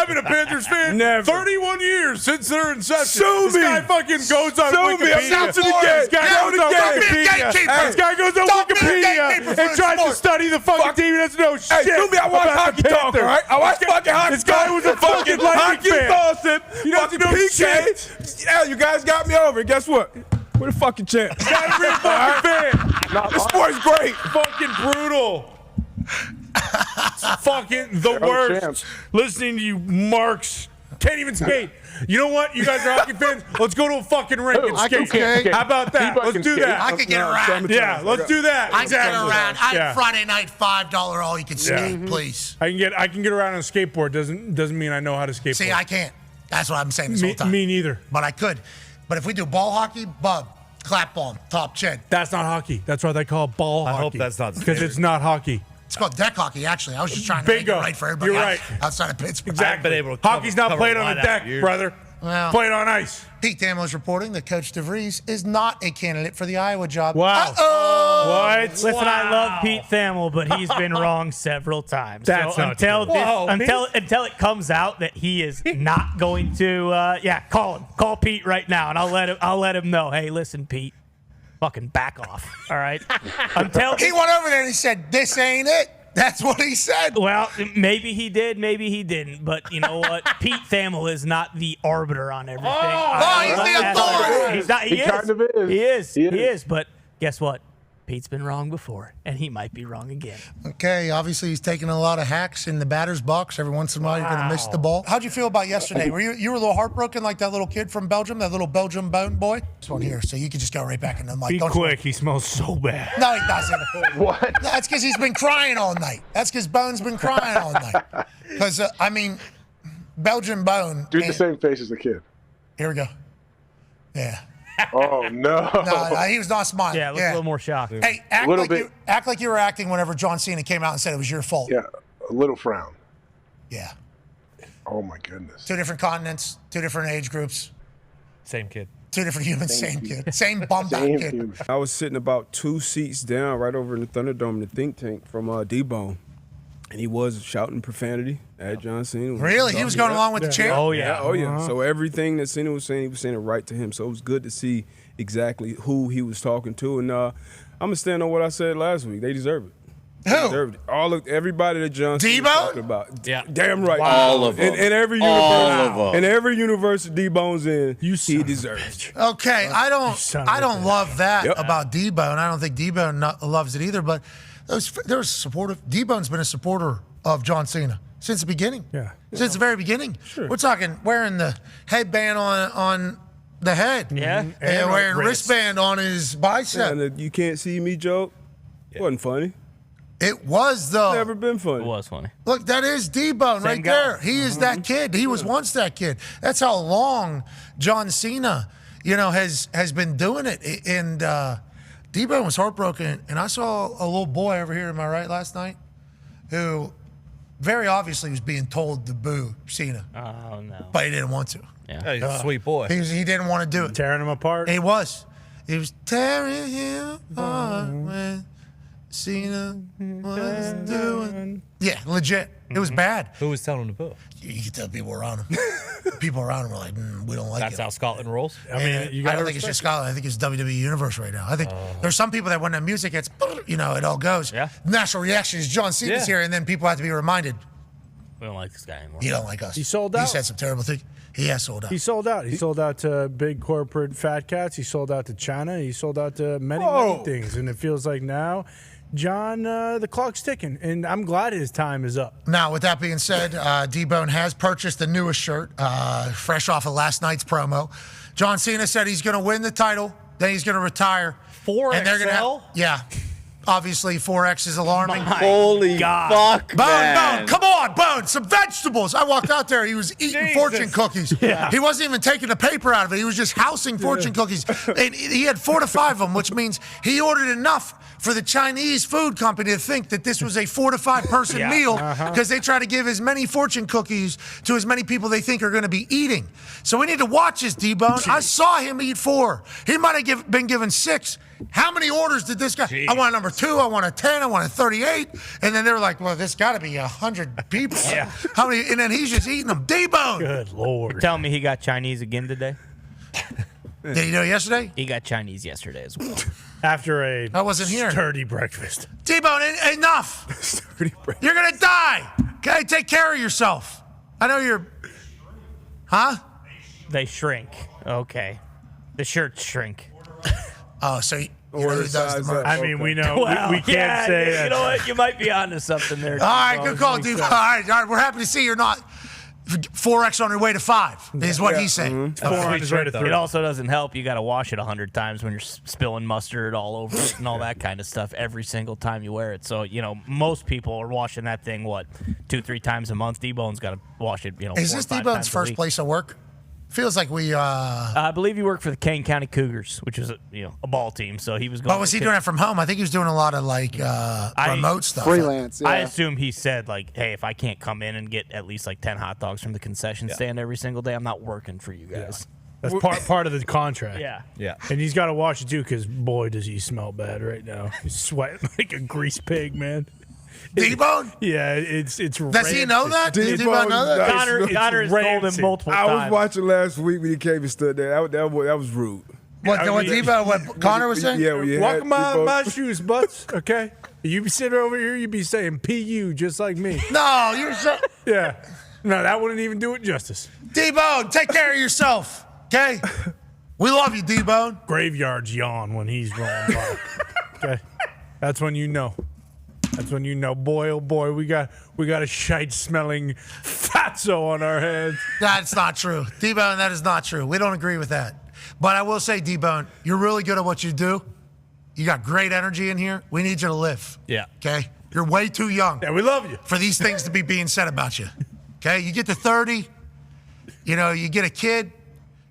been a Panthers fan 31 years since their inception. Sue This me. guy fucking goes on Sue me. Wikipedia. I'm not to the game. This guy Go goes to the on game. Don't be a Wikipedia. gatekeeper. This guy goes on Don't be a Wikipedia gatekeeper for and the tries to sport. study the fucking team. He doesn't know shit. Hey, Sue me, I watch about hockey the talk, Panthers. all right? I watch fucking hockey This guy was a fucking Lightning hockey fan. Dawson. He doesn't know PK. shit. Yeah, you guys got me over. Guess what? We're the fucking champs. Gotta be a fucking fan. The sport's great. Fucking brutal. It's fucking the worst. champs. Listening to you marks. Can't even skate. You know what? You guys are hockey fans. Let's go to a fucking rink and I can skate. skate. How about that? D-Buck Let's can do skate. that. I could get around. Yeah, let's do that. I can get Exactly. around. Yeah. Friday night $5 all you can skate, please. I can get around on a skateboard. Doesn't mean I know how to skateboard. See, I can't. That's what I'm saying this whole time. Me neither. But I could. But if we do ball hockey, bub, clap on, top chin. That's not hockey. That's why they call it ball hockey. I hope that's not because it's not hockey. It's called deck hockey, actually. I was just trying to make it Bingo. right for everybody You're else right. outside of Pittsburgh. Exactly. been able to Hockey's not cover played a on lot a out deck, here. brother. Well, Played on ice. Pete Thamel is reporting that Coach DeVries is not a candidate for the Iowa job. Wow. Uh-oh. What? Listen, I love Pete Thamel, but he's been wrong several times. That's so not until true. this, Whoa, until it comes out that he is not going to, call him. Call Pete right now, and I'll let him know. Hey, listen, Pete, fucking back off. All right. Until He went over there and he said, "This ain't it." That's what he said. Well, maybe he did, maybe he didn't. But you know what? Pete Thamel is not the arbiter on everything. he's the authority. He's not. He is. kind of is. He is. He He is. is. But guess what? Pete's been wrong before, and he might be wrong again. Okay, obviously he's taking a lot of hacks in the batter's box. Every once in a while you're going to miss the ball. How'd you feel about yesterday? Were you were a little heartbroken like that little kid from Belgium, that little Belgium bone boy? This one here, so you can just go right back into the mic. Be Don't quick. He smells so bad. No, he doesn't. What? That's because he's been crying all night. That's because Bone's been crying all night. Because, Belgian Bone. Do the same face as the kid. Here we go. Yeah. Oh, no. No, he was not smiling. Yeah, it looks a little more shocked. Hey, act Little like, bit. act like you were acting whenever John Cena came out and said it was your fault. Yeah, a little frown. Yeah. Oh, my goodness. 2 different continents, 2 different age groups, Same kid. 2 different humans, same kid. Same bummed out Same kid. human. I was sitting about 2 seats down right over in the Thunderdome in the think tank from D-Bone. And he was shouting profanity at John Cena. Really? He was going along with the chant? Oh yeah. Oh, yeah. So everything that Cena was saying, he was saying it right to him. So it was good to see exactly who he was talking to. And I'm going to stand on what I said last week. They deserve it. They Who? deserved it. Everybody that John Cena was D-Bone? talking about. Yeah. Damn right. All of them. In every All universe. of them. In every universe D-Bone's in, he deserves it. Okay, I don't love that Yep. about D-Bone. I don't think D-Bone loves it either, but there was supportive. D-Bone's been a supporter of John Cena since the beginning. Yeah. Since the very beginning. Sure. We're talking wearing the headband on the head. Yeah. And And wearing wrist. wristband on his bicep. And the you can't see me joke wasn't funny. It was, though. Never been funny. It was funny. Look, that is D-Bone right guy. there. He is that kid. He was once that kid. That's how long John Cena, has been doing it. And D-Bone was heartbroken. And I saw a little boy over here to my right last night. who very obviously was being told to boo Cena. Oh, no. But he didn't want to. Yeah. He's a sweet boy. He didn't want to do it. Tearing him apart? He was. He was tearing him apart when Cena was doing. Yeah, legit. It was bad. Who was telling him to boo? You could tell people around him. People around him were like, we don't like That's it. how Scotland rolls? I mean, I don't think it's just Scotland. I think it's WWE Universe right now. I think there's some people that when the music hits, it all goes. Yeah. Natural reaction is John Cena's here, and then people have to be reminded, We don't like this guy anymore. you don't like us. He sold He out. said some terrible things. He has sold out. He sold out. He sold out to big corporate fat cats. He sold out to China. He sold out to many things. And it feels like now, John, the clock's ticking. And I'm glad his time is up. Now, with that being said, D-Bone has purchased the newest shirt, fresh off of last night's promo. John Cena said he's going to win the title, then he's going to retire. 4XL? And they're going to yeah. Obviously, 4X is alarming. Holy fuck, Bone, man. come on, Bone, some vegetables. I walked out there. He was eating fortune cookies. Yeah. He wasn't even taking the paper out of it. He was just housing fortune cookies. And he had 4 to 5 of them, which means he ordered enough for the Chinese food company to think that this was a 4 to 5 person meal because they try to give as many fortune cookies to as many people they think are going to be eating. So we need to watch this, D-Bone. I saw him eat 4. He might have been given 6. How many orders did this guy? Jeez. I want a number 2. I want a 10. I want a 38. And then they were like, well, this got to be 100 people. Yeah. How many? And then he's just eating them. D-Bone. Good Lord. You're telling me he got Chinese again today? Did he do it yesterday? He got Chinese yesterday as well. After a I wasn't here. sturdy breakfast. D-Bone, enough. You're going to die. Okay, take care of yourself. I know you're. Huh? They shrink. Okay. The shirts shrink. Oh, so you know Order who does the size merch. up. I mean, we know. Well, we can't yeah, say you know what? You might be onto something there. All right, T-Bone. good call, D-Bone. All right, we're happy to see you're not 4X on your way to 5, is what he's saying. 4 on his way to 3. It also doesn't help. You got to wash it 100 times when you're spilling mustard all over it and all that kind of stuff every single time you wear it. So, most people are washing that thing, 2-3 times a month. D-Bone's got to wash it, Is 4 or this 5 D-Bone's times a first week. place of work? Feels like we. I believe he worked for the Kane County Cougars, which is a ball team. So he was going. But was he doing it from home? I think he was doing a lot of remote stuff. Freelance, yeah. I assume he said hey, if I can't come in and get at least 10 hot dogs from the concession stand every single day, I'm not working for you guys. That's part of the contract. Yeah. Yeah. And he's got to watch it too, because boy, does he smell bad right now. He's sweating like a grease pig, man. D-Bone? Yeah, it's. Does he know that? Does D-Bone know that? Connor has told him multiple I times. was watching last week when he came and stood there. That was rude. What D-Bone? What Connor was saying? Yeah, when you Walk had my D-Bone- shoes, butts. Okay, you be sitting over here, you be saying "pu" just like me. No, you're so. Yeah, no, that wouldn't even do it justice. D-Bone, take care of yourself, okay? We love you, D-Bone. Graveyards yawn when he's rolling by. Okay, that's when you know. That's when you know, boy, oh boy, we got a shite-smelling fatso on our heads. That's not true. D-Bone, that is not true. We don't agree with that. But I will say, D-Bone, you're really good at what you do. You got great energy in here. We need you to live. Yeah. Okay? You're way too young. Yeah, we love you. For these things to be being said about you. Okay? You get to 30, you get a kid,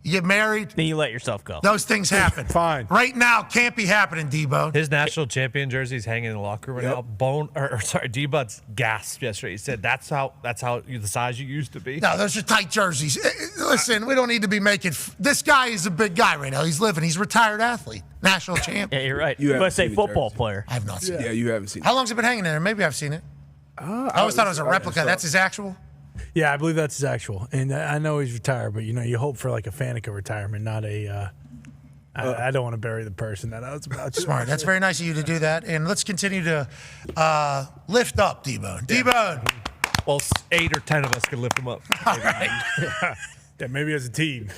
you get married. Then you let yourself go. Those things happen. Fine. Right now, can't be happening, D-Bone. His national champion jersey's hanging in the locker room right now. D-Bud's gasped yesterday. He said, "That's how you're the size you used to be." No, those are tight jerseys. Listen, we don't need to be making. This guy is a big guy right now. He's living. He's a retired athlete, national champ. Yeah, you're right. You You haven't must say seen the football jersey. player. I have not seen it. Yeah, you haven't seen it. How long's it been hanging there? Maybe I've seen it. I always thought it was a replica. That's his actual. Yeah, I believe that's his actual. And I know he's retired, but you hope for like a Faneca retirement, not a. I don't want to bury the person that I was about to. Smart. That's very nice of you to do that. And let's continue to lift up D-Bone. D-Bone. Well, 8 or 10 of us could lift him up. All right. Yeah, maybe as a team.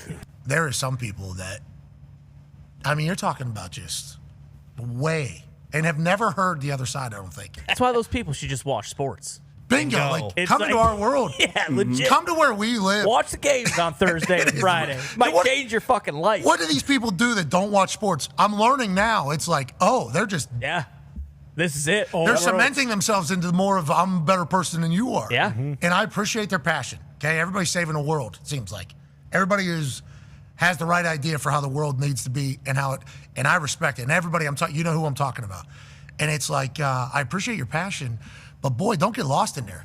There are some people that, you're talking about just way, and have never heard the other side, I don't think. That's why those people should just watch sports. Bingo. No. Like, It's come like- into our world. Yeah, legit. Come to where we live. Watch the games on Thursday and Friday. Might What- change your fucking life. What do these people do that don't watch sports? I'm learning now. It's like, they're just, Yeah. This is it. they're cementing themselves into more of, I'm a better person than you are. Yeah. And I appreciate their passion. Okay. Everybody's saving the world, it seems like. Everybody has the right idea for how the world needs to be and and I respect it. And everybody, you know who I'm talking about. And it's like, I appreciate your passion, But boy, don't get lost in there.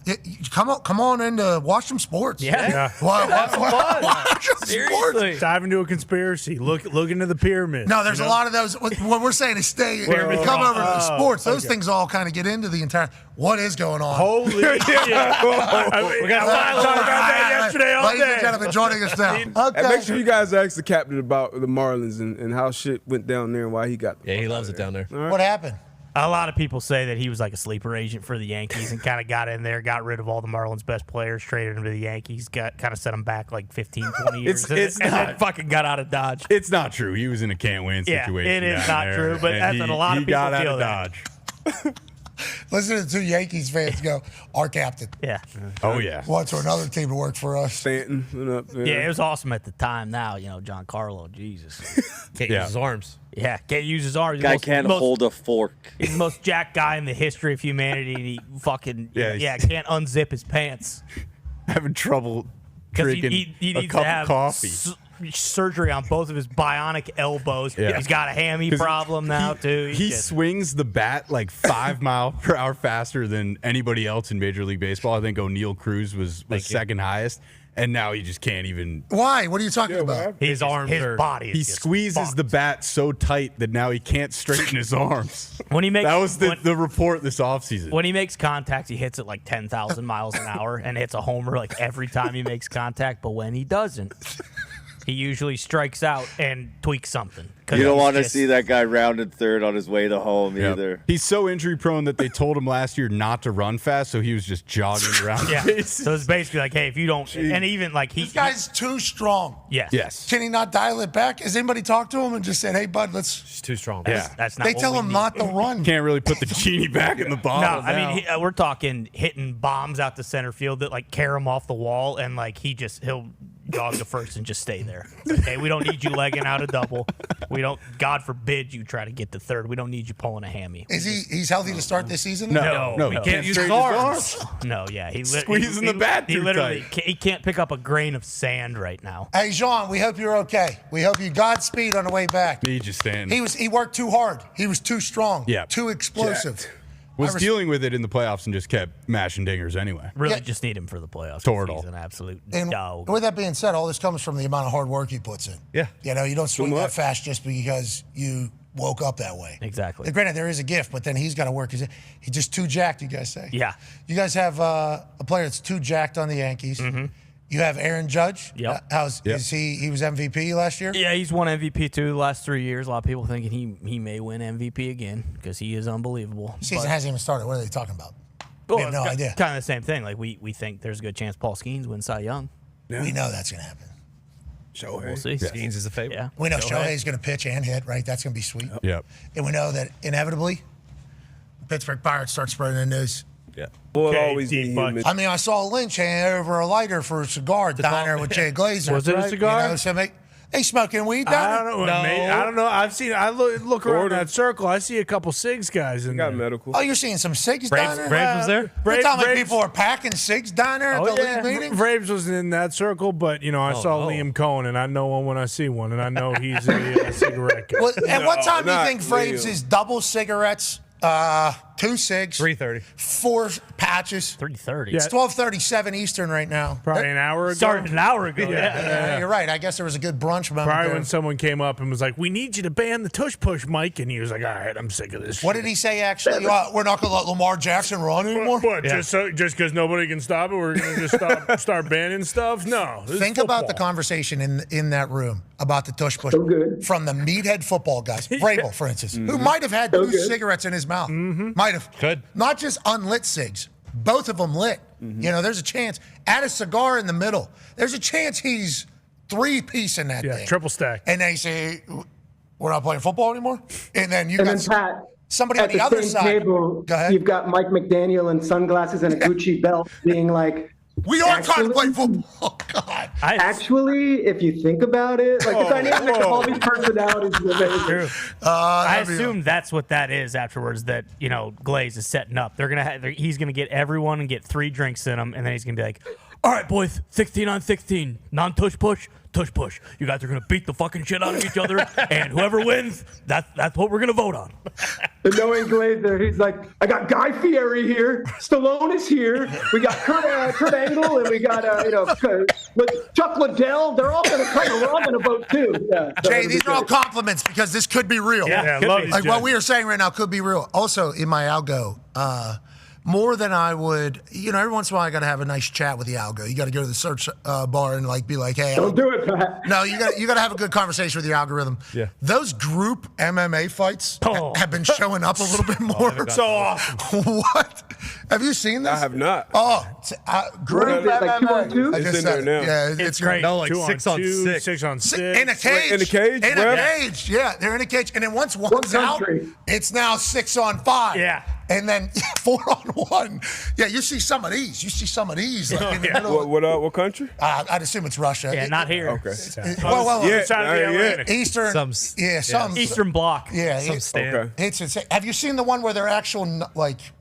Come on into watch some sports. Yeah. Watch some sports. Dive into a conspiracy. Look into the pyramid. No, there's a lot of those. What we're saying is stay. Come over to the sports. Those things all kind of get into the entire. What is going on? Holy shit! We got to talk about that yesterday all Ladies day. and gentlemen, joining us now. And make sure you guys ask the captain about the Marlins and how shit went down there and why he got. Yeah, he loves it down there. What happened? A lot of people say that he was like a sleeper agent for the Yankees and kind of got in there, got rid of all the Marlins' best players, traded them to the Yankees, kind of set them back like 15, 20 years, and then fucking got out of Dodge. It's not true. He was in a can't-win situation. Yeah, it is not there, true, but that's what a lot of people got out feel of that. Dodge. Listen to the two Yankees fans go, our captain. Yeah. Oh, yeah. Wants for another team to work for us. Stanton went up there. Yeah, it was awesome at the time. Now, Giancarlo, Jesus. Can't use his arms. Yeah, can't use his arms. Guy can't hold a fork. He's the most jacked guy in the history of humanity, and he fucking Yeah, can't unzip his pants. Having trouble Because drinking he a needs cup to have of coffee. surgery on both of his bionic elbows. Yeah. He's got a hammy problem now, too. He swings the bat like 5 miles per hour faster than anybody else in Major League Baseball. I think O'Neal Cruz was second highest. And now he just can't even. Why? What are you talking about? His body is He just squeezes fucked. the bat so tight that now he can't straighten his arms. When he makes that was the report this offseason. When he makes contact, he hits it like 10,000 miles an hour and hits a homer like every time he makes contact. But when he doesn't, he usually strikes out and tweaks something. You don't want to see that guy rounded third on his way to home either. He's so injury prone that they told him last year not to run fast, so he was just jogging around. Yeah. So it's basically like, hey, if you don't, and even like This guy's too strong. Yes. Can he not dial it back? Has anybody talked to him and just said, hey, bud, let's. He's too strong. That's not They what tell we him need. not to run. Can't really put the genie back in the No, bottle. I mean, we're talking hitting bombs out to center field that like carry him off the wall, and like he'll jog to first and just stay there. Okay, we don't need you legging out a double. We don't, God forbid, you try to get to third. We don't need you pulling a hammy. Is he's healthy to start this season? No, he can't use his arms. No, yeah, Squeezing the bat He too literally tight. he can't pick up a grain of sand right now. Hey, Jean, we hope you're okay. We hope you Godspeed on the way back. Need you, Stan. He worked too hard. He was too strong. Yeah. Too explosive. Jacked. Was dealing with it in the playoffs and just kept mashing dingers anyway. Really just need him for the playoffs. Total. He's an absolute And dog. with that being said, all this comes from the amount of hard work he puts in. Yeah. You don't swing that fast just because you woke up that way. Exactly. Granted, there is a gift, but then he's got to work. He's just too jacked, you guys say. Yeah. You guys have a player that's too jacked on the Yankees. Mm-hmm. You have Aaron Judge. Yep. Is he was MVP last year? Yeah, he's won MVP too the last 3 years. A lot of people thinking he may win MVP again because he is unbelievable. Season hasn't even started. What are they talking about? Well, we have no idea. Kind of the same thing. Like we think there's a good chance Paul Skeens wins Cy Young. Yeah. We know that's going to happen. We'll see. Skeens is the favorite. Yeah. We know Shohei's going to pitch and hit, right? That's going to be sweet. Yep. And we know that inevitably, Pittsburgh Pirates start spreading the news. Yeah. Boy, always be human. I mean, I saw Lynch hand over a lighter for a cigar diner with Jay Glazer. Was it a cigar? They smoking weed down I don't know. I don't know. I've seen. I look around that circle. I see a couple cigs guys in there. medical. Oh, you're seeing some cigs down there? Braves was there? You're telling me people are packing cigs down there at the league meeting? Braves wasn't in that circle, but I saw Liam Cohen, and I know one when I see one, and I know he's a cigarette guy. Well, at what time do you not think Braves is double cigarettes, 2 cigs, 3:30, 4 patches? 3:30. It's 12:37 Eastern right now. Probably an hour ago. Started an hour ago. Yeah, you're right. I guess there was a good brunch moment Probably there. when someone came up and was like, "We need you to ban the tush push, Mike," and he was like, "All right, I'm sick of this." What did he say actually? We're not going to let Lamar Jackson run anymore? What? Just because nobody can stop it, we're going to just start banning stuff? No. this is Think about the football. conversation in that room about the tush push from the meathead football guys. Vrabel, for instance, who might have had 2 cigarettes in his mouth. Might have. Could. Not just unlit cigs. Both of them lit. There's a chance. Add a cigar in the middle. There's a chance he's 3-piece in that thing. Triple stack. And they say, we're not playing football anymore? And then Pat, somebody at on the the other same side. table, Go ahead. you've got Mike McDaniel in sunglasses and a Gucci belt being like, we are trying to play football. God. Actually, if you think about it, like the dynamic of all these personalities is amazing. True. I assume that's what that is afterwards. That Glaze is setting up. He's gonna get everyone and get 3 drinks in them, and then he's gonna be like, "All right, boys, 16 on 16, non-tush push, tush push. You guys are gonna beat the fucking shit out of each other, and whoever wins, that's what we're gonna vote on." The knowing Glazer, he's like, I got Guy Fieri here, Stallone is here, we got Kurt Angle, and we got Chuck Liddell. They're all going to come. We're all going to vote too. Yeah, so Jay, these are all compliments because this could be real. Yeah, love these, like Jay. what we are saying right now could be real. Also, in my algo, more than I would, every once in a while I got to have a nice chat with the algo. You got to go to the search bar and be like, hey. Don't do it, Pat. No, you got to have a good conversation with your algorithm. Yeah. Those group MMA fights have been showing up a little bit more. So awesome. What? Have you seen this? I have not. Oh, group What is it, like MMA. 2-on-2? I just It's in said there it. now. Yeah, it's great. No, like 2 on 6 on 2, 6. 6 on 6. In a cage. In a cage, In a Rev? cage. Yeah, they're in a cage. And then once one's out, country? it's now 6 on 5. Yeah. And then 4 on 1. Yeah, you see some of these. Like in the middle. What country? I'd assume it's Russia. Yeah, not here. Okay. Well, Yeah, Side of the Atlantic. Eastern. Some Eastern Bloc. Yeah, Some stand. Okay. it's insane. Have you seen the one where they're actual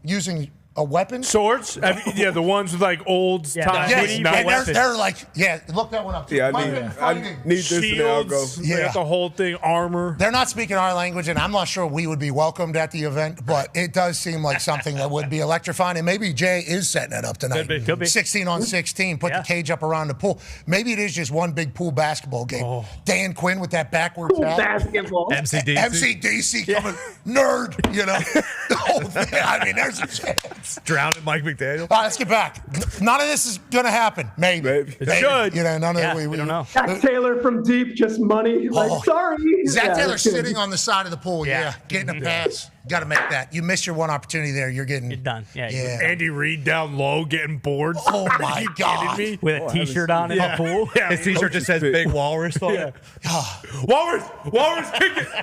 using a weapon? Swords? Yeah, the ones with like old Yeah, time. Yes, medieval and weapons. theyr look that one up. Too. Yeah, Might have been I fighting. need this in the algo. Shields. They Yeah. got the whole thing, armor. They're not speaking our language, and I'm not sure we would be welcomed at the event, but it does seem like something that would be electrifying. And maybe Jay is setting it up tonight. Could be. 16 on 16, put the cage up around the pool. Maybe it is just one big pool basketball game. Dan Quinn with that backwards hat. Basketball. MCDC. coming, nerd, the whole thing. I mean, there's a chance. Drowning Mike McDaniel. All right, let's get back. None of this is going to happen. Maybe. It should. None of We don't know. Zach Taylor from deep, just money. Sorry. Zach Yeah, Taylor that's good. sitting on the side of the pool. Yeah. Getting a pass. Got to make that. You missed your one opportunity there. You're getting. You're done. Yeah. Andy Reid down low getting bored. Oh, my Are you God. kidding me? With a T-shirt on in the pool. Yeah. His t-shirt just says Big Walrus on it. Walrus,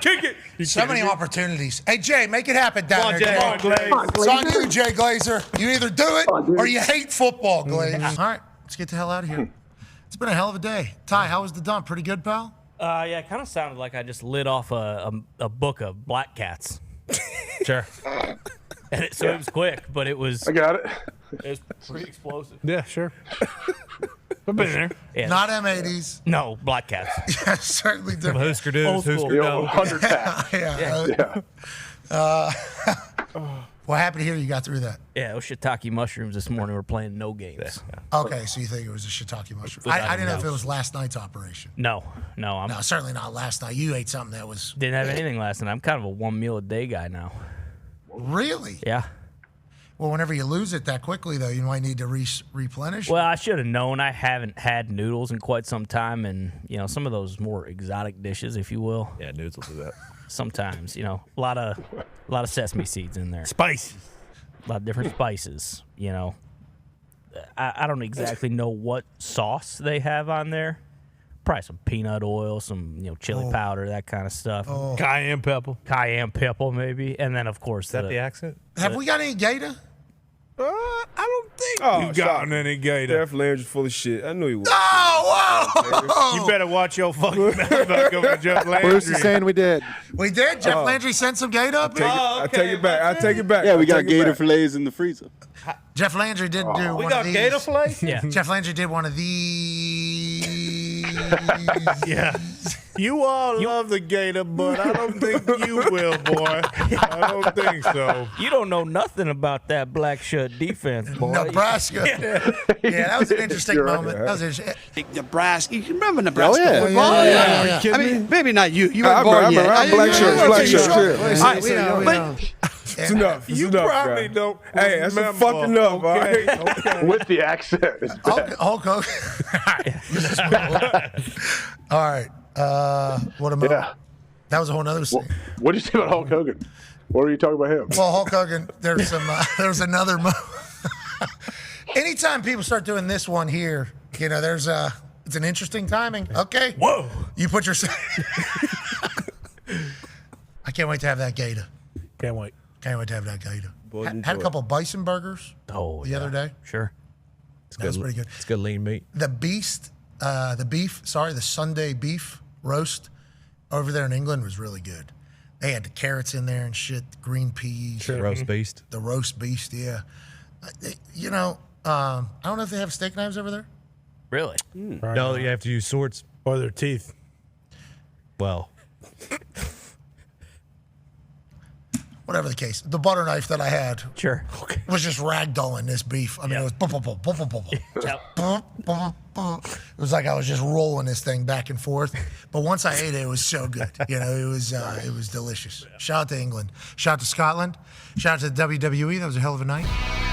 kick it. You So kidding many me? opportunities. Hey, Jay, make it happen down Come on, there. Jay. Come on, Glaze. Come on, It's on Glazer. you, Jay Glazer. You either do it dude. or you hate football, Glaze. All right, let's get the hell out of here. It's been a hell of a day. Ty, how was the dump? Pretty good, pal? Yeah, it kind of sounded like I just lit off a book of black cats. Sure. And it was quick, but it was I got it. pretty explosive. Yeah, sure. I've been there. Yeah. Not M80s. No, black cats. Yeah, certainly Some different. Husker do's, Old school. Husker no. 100 pack. Yeah. Well, happy to hear you got through that. Yeah, those shiitake mushrooms this morning were playing no games. Okay, so you think it was a shiitake mushroom. I didn't know if it was last night's operation. No, No, certainly not last night. You ate something that was didn't have anything last night. I'm kind of a one meal a day guy now. really. Yeah. Well, whenever you lose it that quickly, though, you might need to replenish. Well, I should have known. I haven't had noodles in quite some time, and some of those more exotic dishes, if you will. Yeah, nudes will do that. Sometimes, a lot of sesame seeds in there, Spicy. a lot of different spices. I don't exactly know what sauce they have on there. Probably some peanut oil, some chili powder, that kind of stuff. Cayenne pepper, Maybe, and then of course Is that the accent? Have we got any Gator? I don't think Oh, you've gotten any gator. Jeff Landry's full of shit. I knew he was. Oh, You better watch your fucking mouth back over Jeff Landry. Bruce is saying we did. We did. Jeff Landry sent some Gator up. I take it back. I take it back. Yeah, we I got take it gator back. fillets in the freezer. Jeff Landry did do We one got of these. gator fillet? Yeah. Jeff Landry did one of these. Yeah. You all love the gator, but I don't think you will, boy. I don't think so. You don't know nothing about that black shirt defense, boy. Nebraska. Yeah, that was an interesting You're right, moment. yeah. That was interesting. Nebraska. You remember Nebraska yeah. football? Yeah. I mean, maybe not you. You I weren't born remember, yet. I'm black shirt, black shirt. All right, We know, we know. It's enough. It's You enough, probably guy. don't. Hey, that's remember, fucking enough, all okay? right? With the accent. It's bad. Hulk Hogan. All right. What a moment. Yeah. That was a whole nother scene. What did you say about Hulk Hogan? What were you talking about him? Well, Hulk Hogan, there's another move. Anytime people start doing this one here, it's an interesting timing. Okay. Whoa. You put your. I can't wait to have that Gator. Can't wait. Can't wait to have that Gator. Boys Had enjoy a couple bison burgers the other day. Sure. That was pretty good. It's good lean meat. The Sunday beef roast over there in England was really good. They had the carrots in there and shit, the green peas. Sure. Roast beast. The roast beast, yeah. I don't know if they have steak knives over there. Really? No, you have to use swords. Or their teeth. Well, whatever the case, the butter knife that I had Sure. was just ragdolling this beef. I mean, it was boom, boom, boom, boom, boom, boom, boom, boom, boom. It was like I was just rolling this thing back and forth. But once I ate it, it was so good. It was delicious. Shout out to England. Shout out to Scotland. Shout out to the WWE. That was a hell of a night.